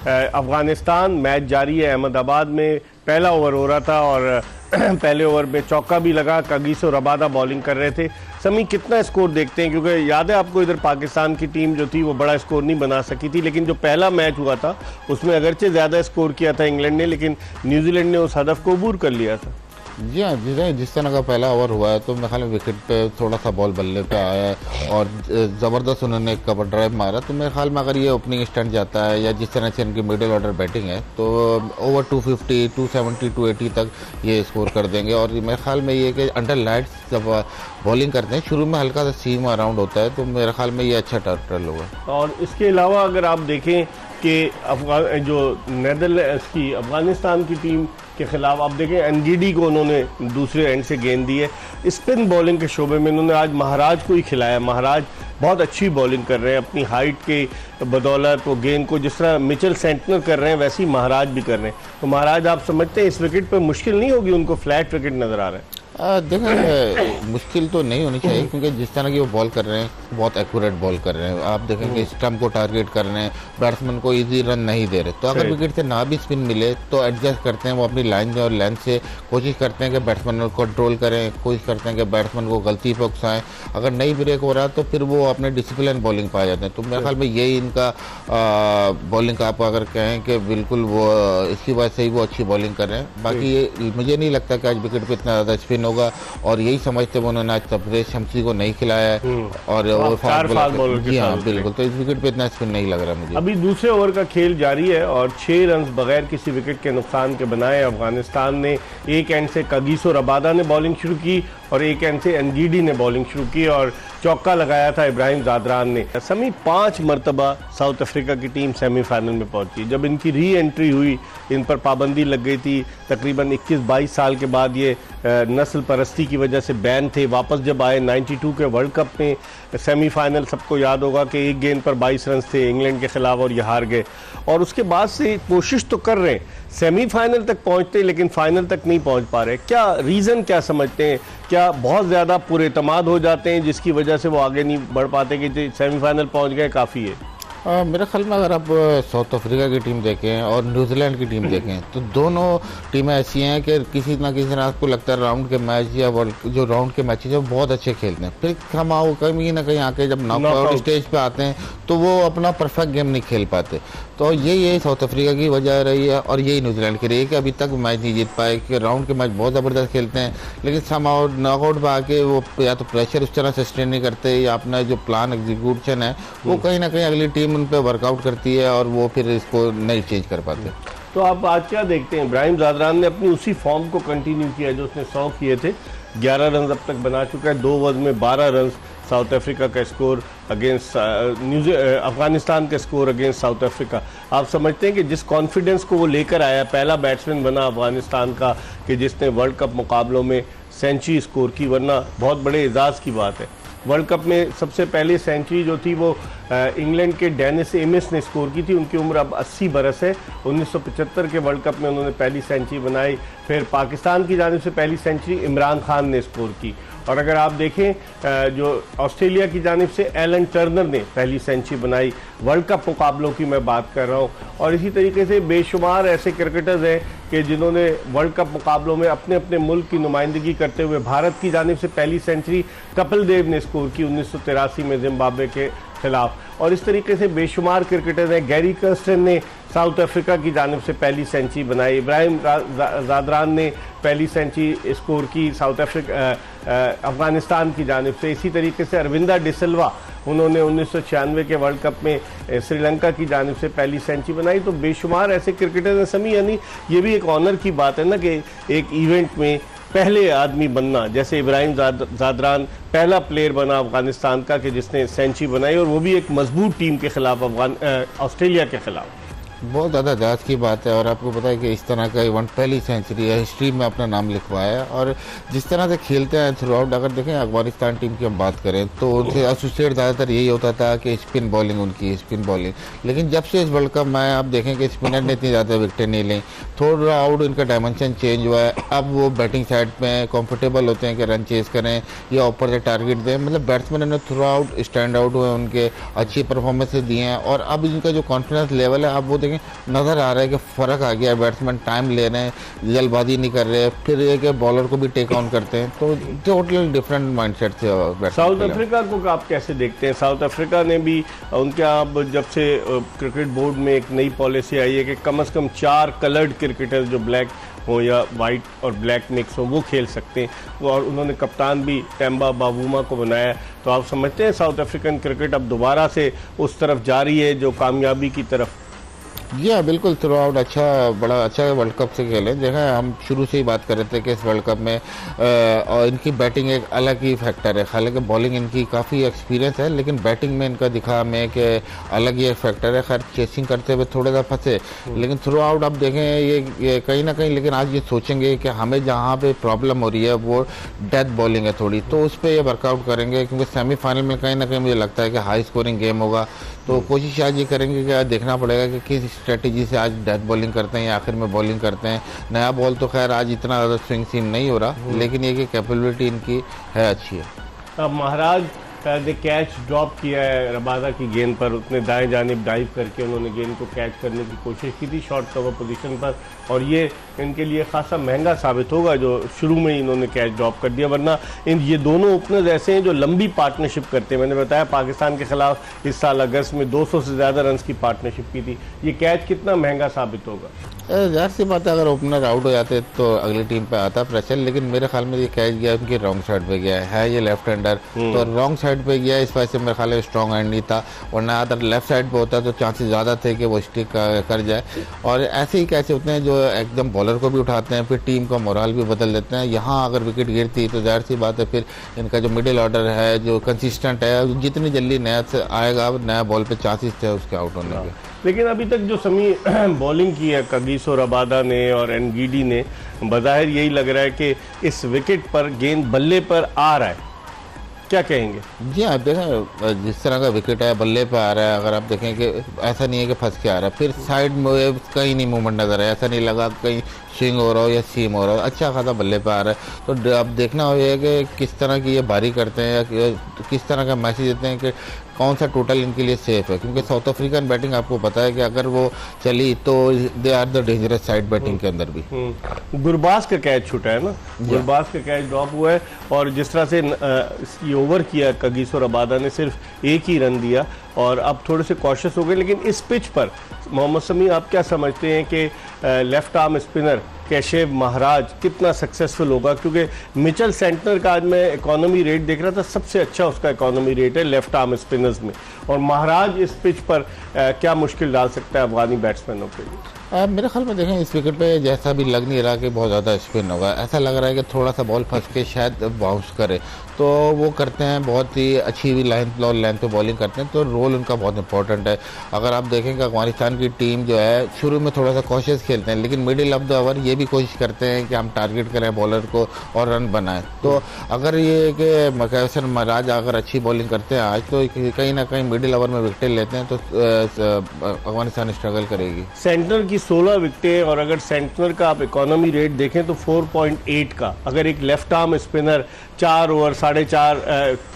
[SPEAKER 1] Afghanistan match जारी है। अहमदाबाद में पहला ओवर हो रहा था और पहले ओवर में चौका भी लगा। कगिसो रबादा बॉलिंग कर रहे थे। समी कितना स्कोर देखते हैं, क्योंकि याद है आपको इधर पाकिस्तान की टीम जो थी वो बड़ा स्कोर नहीं बना सकी थी, लेकिन जो पहला मैच हुआ था उसमें अगरचे ज़्यादा स्कोर किया था इंग्लैंड ने, लेकिन न्यूजीलैंड ने उस हदफ को अबूर कर लिया था।
[SPEAKER 2] जी हाँ, जिस तरह का पहला ओवर हुआ है तो मेरे ख्याल में विकेट पे थोड़ा सा बॉल बल्ले पे आया है और ज़बरदस्त उन्होंने कवर ड्राइव मारा। तो मेरे ख्याल में अगर ये ओपनिंग स्टंट जाता है या जिस तरह से इनकी मिडिल ऑर्डर बैटिंग है तो ओवर 250, 270, 280 तक ये स्कोर कर देंगे। और मेरे ख्याल में ये कि अंडर लाइट्स जब बॉलिंग करते हैं शुरू में हल्का सा सीम अराउंड होता है तो मेरे ख्याल में ये अच्छा टर्टल होगा।
[SPEAKER 1] और इसके अलावा अगर आप देखें कि जो नेदरलैंड्स की अफगानिस्तान की टीम के खिलाफ आप देखें एनगीडी को उन्होंने दूसरे एंड से गेंद दी है। स्पिन बॉलिंग के शोबे में इन्होंने आज महाराज को ही खिलाया। महाराज बहुत अच्छी बॉलिंग कर रहे हैं अपनी हाइट के बदौलत। वो गेंद को जिस तरह मिचेल सेंटनर कर रहे हैं वैसे ही महाराज भी कर रहे हैं। तो महाराज आप समझते हैं इस विकेट पर मुश्किल नहीं होगी, उनको फ्लैट विकेट नज़र आ रहा है?
[SPEAKER 2] देखें मुश्किल तो नहीं होनी चाहिए क्योंकि जिस तरह की वो बॉल कर रहे हैं बहुत एक्यूरेट बॉल कर रहे हैं। आप देखेंगे स्टंप को टारगेट कर रहे हैं, बैट्समैन को इजी रन नहीं दे रहे। तो अगर विकेट से ना भी स्पिन मिले तो एडजस्ट करते हैं वो अपनी लाइन और लेंथ से, कोशिश करते हैं कि बैट्समैन को कंट्रोल करें, कोशिश करते हैं कि बैट्समैन को गलती पे उकसाएं। अगर नहीं ब्रेक हो रहा तो फिर वो अपने डिसिप्लिन बॉलिंग पाए जाते हैं। तो मेरे ख्याल में यही इनका बॉलिंग का आप अगर कहें कि बिल्कुल वो इसकी वजह से ही वो अच्छी बॉलिंग कर रहे हैं। बाकी ये मुझे नहीं लगता कि आज विकेट पर इतना ज़्यादा स्पिन होगा और यही समझते हुए उन्होंने आज तब्रेज शमसी को नहीं खिलाया है और वो फास्ट बॉलर। जी हाँ बिल्कुल, तो इस विकेट पे इतना स्पिन नहीं लग रहा मुझे।
[SPEAKER 1] अभी दूसरे ओवर का खेल जारी है और 6 रन बगैर किसी विकेट के नुकसान के बनाए अफगानिस्तान ने। एक एंड से कगिसो रबादा ने बॉलिंग शुरू की और एक एंड से एनगीडी ने बॉलिंग शुरू की और चौका लगाया था इब्राहिम ज़ादरान ने। समी 5 मरतबा साउथ अफ्रीका की टीम सेमीफाइनल में पहुंची। जब इनकी री एंट्री हुई इन पर पाबंदी लग गई थी। तकरीबन 21-22 साल के बाद ये नस्ल परस्ती की वजह से बैन थे। वापस जब आए 92 के वर्ल्ड कप में सेमीफाइनल, सबको याद होगा कि एक गेंद पर 22 रन थे इंग्लैंड के खिलाफ और ये हार गए। और उसके बाद से कोशिश तो कर रहे हैं, सेमीफाइनल तक पहुंचते लेकिन फाइनल तक नहीं पहुंच पा रहे। क्या रीज़न क्या समझते हैं? क्या बहुत ज़्यादा पुरेतमाद हो जाते हैं जिसकी वजह से वो आगे नहीं बढ़ पाते कि सेमीफाइनल पहुंच गए काफ़ी है?
[SPEAKER 2] मेरे ख्याल में अगर आप साउथ अफ्रीका की टीम देखें और न्यूजीलैंड की टीम देखें तो दोनों टीमें ऐसी हैं कि किसी ना किसी तरह आपको लगता है राउंड के मैच या जो राउंड के मैचेस हैं बहुत अच्छे खेलते हैं। फिर हम आओ कहीं ना कहीं आके जब नॉकआउट स्टेज पे आते हैं तो वो अपना परफेक्ट गेम नहीं खेल पाते। तो यही साउथ अफ्रीका की वजह रही है और यही न्यूजीलैंड की रही है कि अभी तक मैच नहीं जीत पाए। कि राउंड के मैच बहुत ज़बरदस्त खेलते हैं लेकिन समाउ नॉकआउट पर आके वो या तो प्रेशर उस तरह सस्टेन नहीं करते या अपना जो प्लान एग्जीक्यूशन है वो कहीं ना कहीं अगली टीम उन पर वर्कआउट करती है और वो फिर इसको नहीं चेंज कर पाते।
[SPEAKER 1] तो आप आज क्या देखते हैं? इब्राहिम ज़ादरान ने अपनी उसी फॉर्म को कंटिन्यू किया जो उसने 100 किए थे। 11 रन अब तक बना चुका है। 2 ओवर में 12 रन साउथ अफ्रीका का स्कोर अगेंस्ट अफगानिस्तान का स्कोर अगेंस्ट साउथ अफ्रीका। आप समझते हैं कि जिस कॉन्फिडेंस को वो लेकर आया, पहला बैट्समैन बना अफगानिस्तान का कि जिसने वर्ल्ड कप मुकाबलों में सेंचुरी स्कोर की, वरना बहुत बड़े एजाज़ की बात है। वर्ल्ड कप में सबसे पहले सेंचुरी जो थी वो इंग्लैंड के डेनिस एमिस ने स्कोर की थी। उनकी उम्र अब 80 बरस है। 1975 के वर्ल्ड कप में उन्होंने पहली सेंचुरी बनाई। फिर पाकिस्तान की जानिब से पहली सेंचुरी इमरान खान ने स्कोर की। और अगर आप देखें जो ऑस्ट्रेलिया की जानिब से एलन टर्नर ने पहली सेंचुरी बनाई। वर्ल्ड कप मुकाबलों की मैं बात कर रहा हूँ। और इसी तरीके से बेशुमार ऐसे क्रिकेटर्स हैं कि जिन्होंने वर्ल्ड कप मुकाबलों में अपने अपने मुल्क की नुमाइंदगी करते हुए, भारत की जानिब से पहली सेंचुरी कपिल देव ने स्कोर की 1983 में जिम्बाब्वे के खिलाफ। और इस तरीके से बेशुमार क्रिकेटर्स हैं। गैरी कर्स्टन ने साउथ अफ्रीका की जानिब से पहली सेंचुरी बनाई। इब्राहिम ज़ादरान ने पहली सेंचुरी स्कोर की साउथ अफ्रीका अफगानिस्तान की जानिब से। इसी तरीके से अरविंदा डिसिल्वा, उन्होंने 1996 के वर्ल्ड कप में श्रीलंका की जानिब से पहली सेंचुरी बनाई। तो बेशुमार ऐसे क्रिकेटर्स हैं समी, यानी ये भी एक ऑनर की बात है ना कि एक इवेंट में पहले आदमी बनना, जैसे इब्राहिम जादरान पहला प्लेयर बना अफगानिस्तान का कि जिसने सेंचुरी बनाई, और वो भी एक मजबूत टीम के खिलाफ, ऑस्ट्रेलिया के खिलाफ।
[SPEAKER 2] बहुत ज़्यादा जायज़ की बात है। और आपको पता है कि इस तरह का इवेंट पहली सेंचुरी है, हिस्ट्री में अपना नाम लिखवाया है। और जिस तरह से खेलते हैं थ्रू आउट, अगर देखें अफगानिस्तान टीम की हम बात करें तो उनसे एसोसिएट ज़्यादातर यही होता था कि स्पिन बॉलिंग, उनकी स्पिन बॉलिंग। लेकिन जब से इस वर्ल्ड कप में आप देखें कि स्पिनर ने इतनी ज़्यादा विकेटें नहीं ली, थ्रू आउट इनका डायमेंशन चेंज हुआ है। अब वो बैटिंग साइड में कंफर्टेबल होते हैं कि रन चेस करें या ऊपर से टारगेट दें। मतलब बैट्समैन ने थ्रू आउट स्टैंड आउट हुए, उनके अच्छी परफॉर्मेंसेज दिए हैं। और अब इनका जो कॉन्फिडेंस लेवल है, अब वो देखें नज़र आ रहा है कि फ़र्क आ गया है। बैट्समैन टाइम ले रहे हैं, जल्दबाजी नहीं कर रहे, फिर एक बॉलर को भी टेक ऑन करते हैं। तो टोटल डिफरेंट माइंडसेट से
[SPEAKER 1] साउथ अफ्रीका को आप कैसे देखते हैं? साउथ अफ्रीका ने भी, उनके अब जब से क्रिकेट बोर्ड में एक नई पॉलिसी आई है कि कम से कम 4 कलर्ड क्रिकेटर्स जो ब्लैक हो या वाइट और ब्लैक मिक्स हो वो खेल सकते हैं, और उन्होंने कप्तान भी टेम्बा बावूमा को बनाया। तो आप समझते हैं साउथ अफ्रीकन क्रिकेट अब दोबारा से उस तरफ जा रही है जो कामयाबी की तरफ?
[SPEAKER 2] जी हाँ, बिल्कुल थ्रू आउट बड़ा अच्छा वर्ल्ड कप से खेले। देखा, हम शुरू से ही बात कर रहे थे कि इस वर्ल्ड कप में और इनकी बैटिंग एक अलग ही फैक्टर है। हालांकि बॉलिंग इनकी काफ़ी एक्सपीरियंस है, लेकिन बैटिंग में इनका दिखा हमें कि अलग ही एक फैक्टर है। खैर चेसिंग करते हुए थोड़ा सा फंसे, लेकिन थ्रू आउट अब देखें ये कहीं ना कहीं, लेकिन आज ये सोचेंगे कि हमें जहाँ पे प्रॉब्लम हो रही है वो डेथ बॉलिंग है थोड़ी, तो उस पर ये वर्कआउट करेंगे। क्योंकि सेमीफाइनल में कहीं ना कहीं मुझे लगता है कि हाई स्कोरिंग गेम होगा, तो कोशिश आज ये करेंगे कि आज देखना पड़ेगा कि किस स्ट्रेटजी से आज डेथ बॉलिंग करते हैं या आखिर में बॉलिंग करते हैं। नया बॉल तो खैर आज इतना ज़्यादा स्विंग सीन नहीं हो रहा, लेकिन ये कि कैपेबिलिटी इनकी है, अच्छी है।
[SPEAKER 1] अब महाराज ने कैच ड्रॉप किया है रबादा की गेंद पर, उतने दाएं जानिब डाइव करके उन्होंने गेंद को कैच करने की कोशिश की थी शॉर्ट कवर पोजीशन पर, और ये इनके लिए खासा महंगा साबित होगा जो शुरू में ही इन्होंने कैच ड्रॉप कर दिया। वरना ये दोनों ओपनर्स ऐसे हैं जो लंबी पार्टनरशिप करते हैं। मैंने बताया पाकिस्तान के खिलाफ इस साल अगस्त में 200 से ज़्यादा रन की पार्टनरशिप की थी। ये कैच कितना महंगा साबित होगा?
[SPEAKER 2] ज़ाहिर सी बात है, अगर ओपनर आउट हो जाते तो अगली टीम पे आता प्रेशर। लेकिन मेरे ख्याल में ये कैच गया उनकी रॉन्ग साइड पे गया है, ये लेफ्ट हैंडर, तो रॉन्ग साइड पे गया, इस वजह से मेरे ख्याल में स्ट्रॉन्ग हैंड नहीं था। वरना अगर लेफ्ट साइड पे होता तो चांसेस ज़्यादा थे कि वो स्टिक कर जाए। और ऐसे ही कैच होते हैं जो एकदम बॉलर को भी उठाते हैं, फिर टीम का मोराल भी बदल देते हैं। यहाँ अगर विकेट गिरती तो जाहिर सी बात है फिर इनका जो मिडिल ऑर्डर है जो कंसिस्टेंट है, जितनी जल्दी नया से आएगा नया बॉल पे चांसेस थे उसके आउट होने के।
[SPEAKER 1] लेकिन अभी तक जो समी बॉलिंग की है कगिसो रबादा ने और एनगीडी ने, बज़ाहिर यही लग रहा है कि इस विकेट पर गेंद बल्ले पर आ रहा है। क्या कहेंगे?
[SPEAKER 2] जी आप देखें जिस तरह का विकेट है बल्ले पे आ रहा है, अगर आप देखें कि ऐसा नहीं है कि फंस के आ रहा है, फिर साइड में कहीं नहीं मूवमेंट नजर है, ऐसा नहीं लगा कहीं स्विंग हो रहा हो या सीम हो रहा हो, अच्छा खासा बल्ले पे आ रहा है। तो अब देखना होगा कि किस तरह की ये बारी करते हैं या किस तरह का मैसेज देते हैं कि कौन सा टोटल इनके लिए सेफ है। क्योंकि साउथ अफ्रीकन बैटिंग आपको पता है कि अगर वो चली तो they are the dangerous side batting के अंदर भी।
[SPEAKER 1] गुरबाज का कैच छूटा है ना, गुरबाज का कैच ड्रॉप हुआ है, और जिस तरह से इसकी ओवर किया कगिसो रबादा ने, सिर्फ एक ही रन दिया और अब थोड़े से कॉशियस हो गए। लेकिन इस पिच पर मोहम्मद समी आप क्या समझते हैं कि लेफ्ट आर्म स्पिनर कैशेव महाराज कितना सक्सेसफुल होगा? क्योंकि मिचेल सेंटनर का आज मैं इकोनॉमी रेट देख रहा था, सबसे अच्छा उसका इकोनॉमी रेट है लेफ्ट आर्म स्पिनर्स में, और महाराज इस पिच पर क्या मुश्किल डाल सकता है अफगानी बैट्समैनों के लिए?
[SPEAKER 2] मेरे ख्याल में देखें इस विकेट पे जैसा भी लग नहीं रहा कि बहुत ज़्यादा स्पिन होगा, ऐसा लग रहा है कि थोड़ा सा बॉल फंस के शायद बाउंस करे, तो वो करते हैं बहुत ही अच्छी भी लेंथ पे बॉलिंग करते हैं, तो रोल उनका बहुत इंपॉर्टेंट है। अगर आप देखें कि अफगानिस्तान की टीम जो है शुरू में थोड़ा सा कॉशियस खेलते हैं, लेकिन मिडिल ऑफ द ओवर ये भी कोशिश करते हैं कि हम टारगेट करें बॉलर को और रन बनाएं। तो अगर ये कि कैसर महाराज अगर अच्छी बॉलिंग करते हैं आज, तो कहीं ना कहीं मिडिल ओवर में विकेट लेते हैं तो अफगानिस्तान स्ट्रगल करेगी।
[SPEAKER 1] सेंटनर की 16 विकेटें, और अगर सेंटनर का आप इकोनॉमी रेट देखें तो 4.8 का, अगर एक left arm spinner 4 over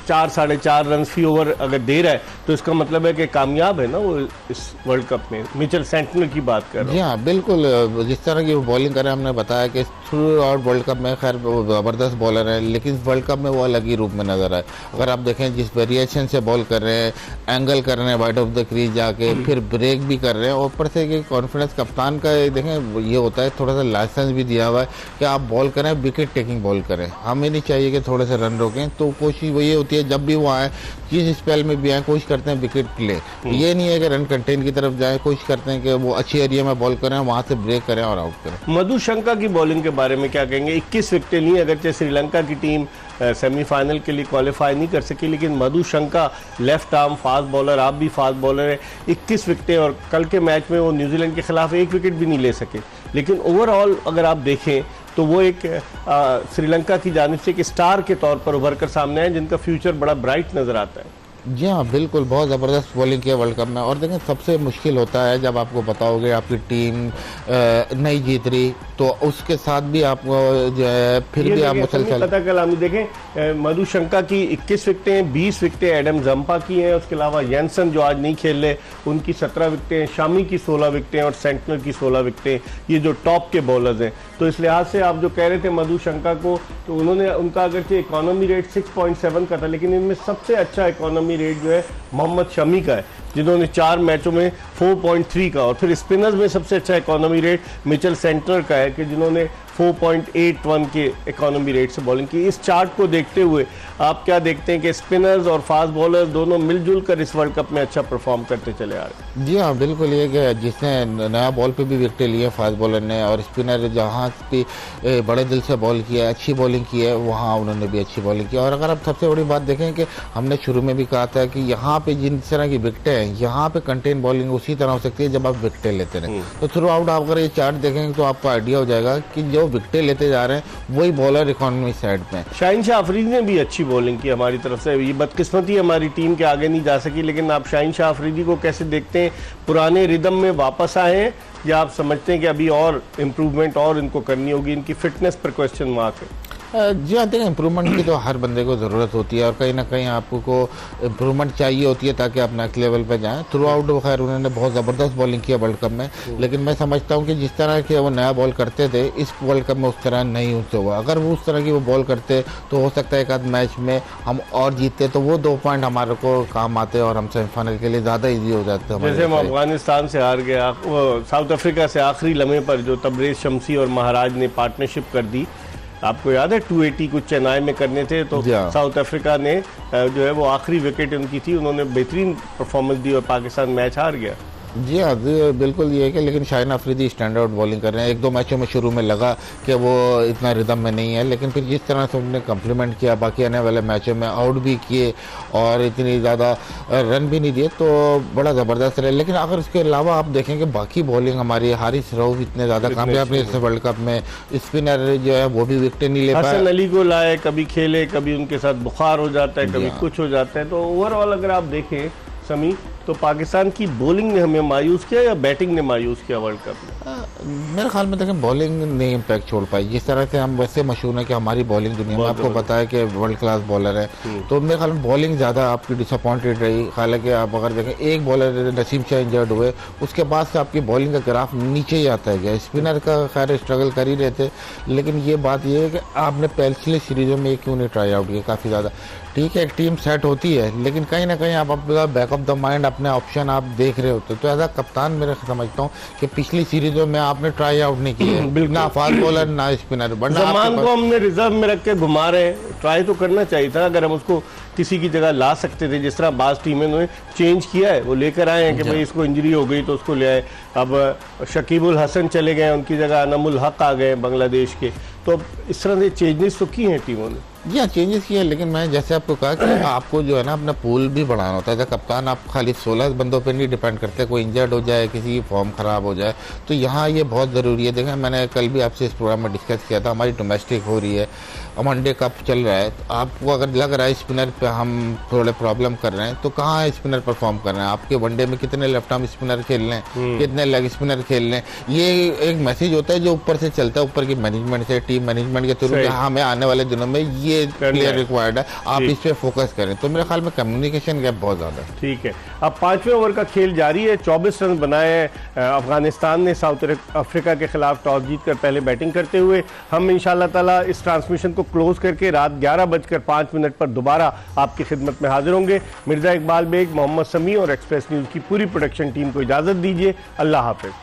[SPEAKER 1] 4.5 run फी ओवर अगर दे रहा है तो इसका मतलब है कि कामयाब है ना वो इस वर्ल्ड कप में। मिचेल सेंटनर की बात कर रहा हूं।
[SPEAKER 2] जी हाँ बिल्कुल, जिस तरह की वो बॉलिंग करे हमने बताया कि थ्रू आउट वर्ल्ड कप में खैर वो ज़बरदस्त बॉलर है, लेकिन वर्ल्ड कप में वो अलग ही रूप में नजर आए। अगर आप देखें जिस वेरिएशन से बॉल कर रहे हैं, एंगल कर रहे हैं वाइड ऑफ द क्रीज जाके, फिर ब्रेक भी कर रहे हैं। ऊपर से कि कॉन्फिडेंस कप्तान का देखें ये होता है, थोड़ा सा लाइसेंस भी दिया हुआ है कि आप बॉल करें, विकेट टेकिंग बॉल करें, हमें नहीं चाहिए कि थोड़े से रन रोकें। तो कोशिश वो ये होती है जब भी वो आए, जिस स्पेल में भी आए, कोशिश करते हैं विकेट ले। ये नहीं है कि रन कंटेन की तरफ जाए, कोशिश करते हैं कि वो अच्छी एरिया में बॉल करें, वहाँ से ब्रेक करें और आउट करें।
[SPEAKER 1] मधुशंका की बॉलिंग के बारे में क्या कहेंगे? 21 विकेटें ली, अगरचे श्रीलंका की टीम सेमीफाइनल के लिए क्वालिफाई नहीं कर सकी, लेकिन Madushanka left arm fast bowler, आप भी फास्ट बॉलर है, 21 विकेटें, और कल के मैच में वो न्यूजीलैंड के खिलाफ 1 विकेट भी नहीं ले सके। लेकिन ओवरऑल अगर आप देखें तो वो एक श्रीलंका की जानिब से एक स्टार के तौर पर उभर कर सामने आए, जिनका फ्यूचर बड़ा ब्राइट नजर आता है।
[SPEAKER 2] जी हाँ, बिल्कुल, बहुत ज़बरदस्त बॉलिंग किया वर्ल्ड कप में। और देखें सबसे मुश्किल होता है जब आपको पता होगा आपकी टीम नहीं जीत रही, तो उसके साथ भी आपको जो है फिर भी आप मुसलसल
[SPEAKER 1] पता कल देखें मधुशंका की 21 विकेटें, 20 विकेटें एडम जंपा की हैं, उसके अलावा येंसन जो आज नहीं खेल रहे उनकी 17 विकेटें, शामी की 16 विकेटें और सेंटनर की 16 विकेटें, ये जो टॉप के बॉलर्स हैं। तो इस लिहाज से आप जो कह रहे थे मधुशंका को, तो उन्होंने उनका अगरचे इकोनॉमी रेट 6.7 का था, लेकिन इनमें सबसे अच्छा इकोनॉमी रेट जो है मोहम्मद शमी का है, जिन्होंने 4 मैचों में 4.3 का। और फिर स्पिनर्स में सबसे अच्छा इकोनॉमी रेट मिचेल सेंटनर का है कि जिन्होंने 4.81 के इकोनॉमी रेट से बॉलिंग की। इस चार्ट को देखते हुए आप क्या देखते हैं कि स्पिनर्स और फास्ट बॉलर्स दोनों मिलजुल कर इस वर्ल्ड कप में अच्छा परफॉर्म करते चले आ रहे हैं?
[SPEAKER 2] जी हाँ, बिल्कुल, ये कि जिसने नया बॉल पे भी विकेटें लिए फास्ट बॉलर ने, और स्पिनर जहाँ भी बड़े दिल से बॉल किया, अच्छी बॉलिंग की है, वहाँ उन्होंने भी अच्छी बॉलिंग की। और अगर आप सबसे बड़ी बात देखें कि हमने शुरू में भी कहा था कि यहाँ पे जिन तरह की विकेटें हैं, यहाँ पे कंटेन बॉलिंग उसी तरह हो सकती है जब आप विकेटें लेते रहें। तो थ्रू आउट आप अगर ये चार्ट देखेंगे तो आपको आइडिया हो जाएगा कि जो विकेटें लेते जा रहे हैं वही बॉलर इकोनॉमी साइड में।
[SPEAKER 1] शाहीन शाह अफरीदी ने भी अच्छी बॉलिंग की हमारी तरफ से, ये बदकिस्मती हमारी टीम के आगे नहीं जा सकी। लेकिन आप शाहीन शाह अफरीदी को कैसे देखते हैं? पुराने रिदम में वापस आए हैं या आप समझते हैं कि अभी और इम्प्रूवमेंट और इनको करनी होगी? इनकी फिटनेस पर क्वेश्चन मार्क है।
[SPEAKER 2] जी हाँ, देखिए इम्प्रूवमेंट की तो हर बंदे को ज़रूरत होती है, और कहीं ना कहीं आपको इम्प्रूवमेंट चाहिए होती है ताकि आप नेक्स्ट लेवल पे जाएं। थ्रू आउट खैर उन्होंने बहुत ज़बरदस्त बॉलिंग किया वर्ल्ड कप में, लेकिन मैं समझता हूँ कि जिस तरह के वो नया बॉल करते थे इस वर्ल्ड कप में उस तरह नहीं उनसे हुआ। अगर वो उस तरह की वो बॉल करते तो हो सकता है एक आध मैच में हम और जीतते, तो वो 2 पॉइंट हमारे को काम आते और हम सेमीफाइनल के लिए ज़्यादा ईजी हो जाते।
[SPEAKER 1] जैसे हम अफगानिस्तान से हार गया, साउथ अफ्रीका से आखिरी लम्हे पर जो तबरेज शमसी और महाराज ने पार्टनरशिप कर दी, आपको याद है 280 कुछ चेन्नई में करने थे, तो साउथ अफ्रीका ने जो है वो आखिरी विकेट उनकी थी, उन्होंने बेहतरीन परफॉर्मेंस दी और पाकिस्तान मैच हार गया।
[SPEAKER 2] जी हाँ, बिल्कुल ये है कि लेकिन Shaheen Afridi stand out bowling कर रहे हैं। 1-2 मैचों में शुरू में लगा कि वो इतना रिदम में नहीं है, लेकिन फिर जिस तरह से उन्होंने कम्प्लीमेंट किया, बाकी आने वाले मैचों में आउट भी किए और इतनी ज़्यादा रन भी नहीं दिए, तो बड़ा ज़बरदस्त रहे। लेकिन अगर इसके अलावा आप देखेंगे बाकी बॉलिंग हमारी, हारिस रऊफ इतने ज़्यादा कामयाब नहीं इस वर्ल्ड कप में, स्पिनर जो है वो भी विकेटें नहीं ले पाए।
[SPEAKER 1] हसन अली को लाए, कभी खेले, कभी उनके साथ बुखार हो जाता है, कभी कुछ हो जाता है। तो ओवरऑल अगर आप देखें समी, तो पाकिस्तान की बॉलिंग ने हमें मायूस किया या बैटिंग ने मायूस किया वर्ल्ड कप में?
[SPEAKER 2] मेरे ख्याल में देखें बॉलिंग ने इम्पैक्ट छोड़ पाई। जिस तरह से हम वैसे मशहूर हैं कि हमारी बॉलिंग दुनिया में, आपको पता है कि वर्ल्ड क्लास बॉलर है, तो मेरे ख्याल में बॉलिंग ज़्यादा आपकी डिसअपॉइंटेड रही। हालांकि आप अगर देखें एक बॉलर नसीम शाह इंजर्ड हुए, उसके बाद से आपकी बॉलिंग का ग्राफ नीचे ही आता गया। स्पिनर का खैर स्ट्रगल कर ही रहे थे, लेकिन ये बात ये है कि आपने पिछले सीरीजों में क्यों नहीं ट्राई आउट किया काफ़ी ज़्यादा। ठीक है, एक टीम सेट होती है, लेकिन कहीं ना कहीं आप अपना बैक ऑफ द माइंड अपने ऑप्शन आप देख रहे होते। तो एज अ कप्तान मेरे समझता हूँ कि पिछली सीरीजों में आपने ट्राई आउट नहीं किया, ना फास्ट बॉलर ना स्पिनर।
[SPEAKER 1] जमान को हमने रिजर्व में रख के घुमा रहे हैं, ट्राई तो करना चाहिए था। अगर हम उसको किसी की जगह ला सकते थे, जिस तरह बास टीमें ने चेंज किया है, वो लेकर आए हैं कि भाई इसको इंजरी हो गई तो उसको ले आए। अब शकीबुल हसन चले गए, उनकी जगह अनमुल हक आ गए बांग्लादेश के। तो इस तरह से चेंजेस तो की हैं टीमों ने।
[SPEAKER 2] जी हाँ, चेंजेस किए, लेकिन मैं जैसे आपको कहा कि आपको जो है ना अपना पूल भी बढ़ाना होता है। कप्तान आप खाली 16 बंदों पे नहीं डिपेंड करते, कोई इंजर्ड हो जाए, किसी की फॉर्म ख़राब हो जाए, तो यहाँ ये बहुत ज़रूरी है। देखें, मैंने कल भी आपसे इस प्रोग्राम में डिस्कस किया था, हमारी डोमेस्टिक हो रही है, वनडे कप चल रहा है, तो आपको अगर लग रहा है स्पिनर पे हम थोड़े प्रॉब्लम कर रहे हैं, तो कहाँ स्पिनर परफॉर्म कर रहे हैं? आपके वनडे में कितने लेफ्ट आर्म स्पिनर खेल रहे हैं, कितने लेग स्पिनर खेल रहे हैं? ये एक मैसेज होता है जो ऊपर से चलता है, ऊपर की मैनेजमेंट से, टीम मैनेजमेंट के थ्रू, हमें आने वाले दिनों में ये प्लेयर रिक्वायर्ड है, आप इस पे फोकस करें। तो मेरे ख्याल में कम्युनिकेशन गैप बहुत ज़्यादा है।
[SPEAKER 1] ठीक है, अब 5वें ओवर का खेल जारी है। 24 रन बनाए अफगानिस्तान ने साउथ अफ्रीका के खिलाफ टॉस जीतकर पहले बैटिंग करते हुए। हम इंशाल्लाह ताला इस ट्रांसमिशन को क्लोज करके रात 11:05 पर दोबारा आपकी खिदमत में हाजिर होंगे। मिर्जा इकबाल बेग, मोहम्मद मोहम्मद समी और एक्सप्रेस न्यूज़ की पूरी प्रोडक्शन टीम को इजाज़त दीजिए। अल्लाह हाफ़िज़।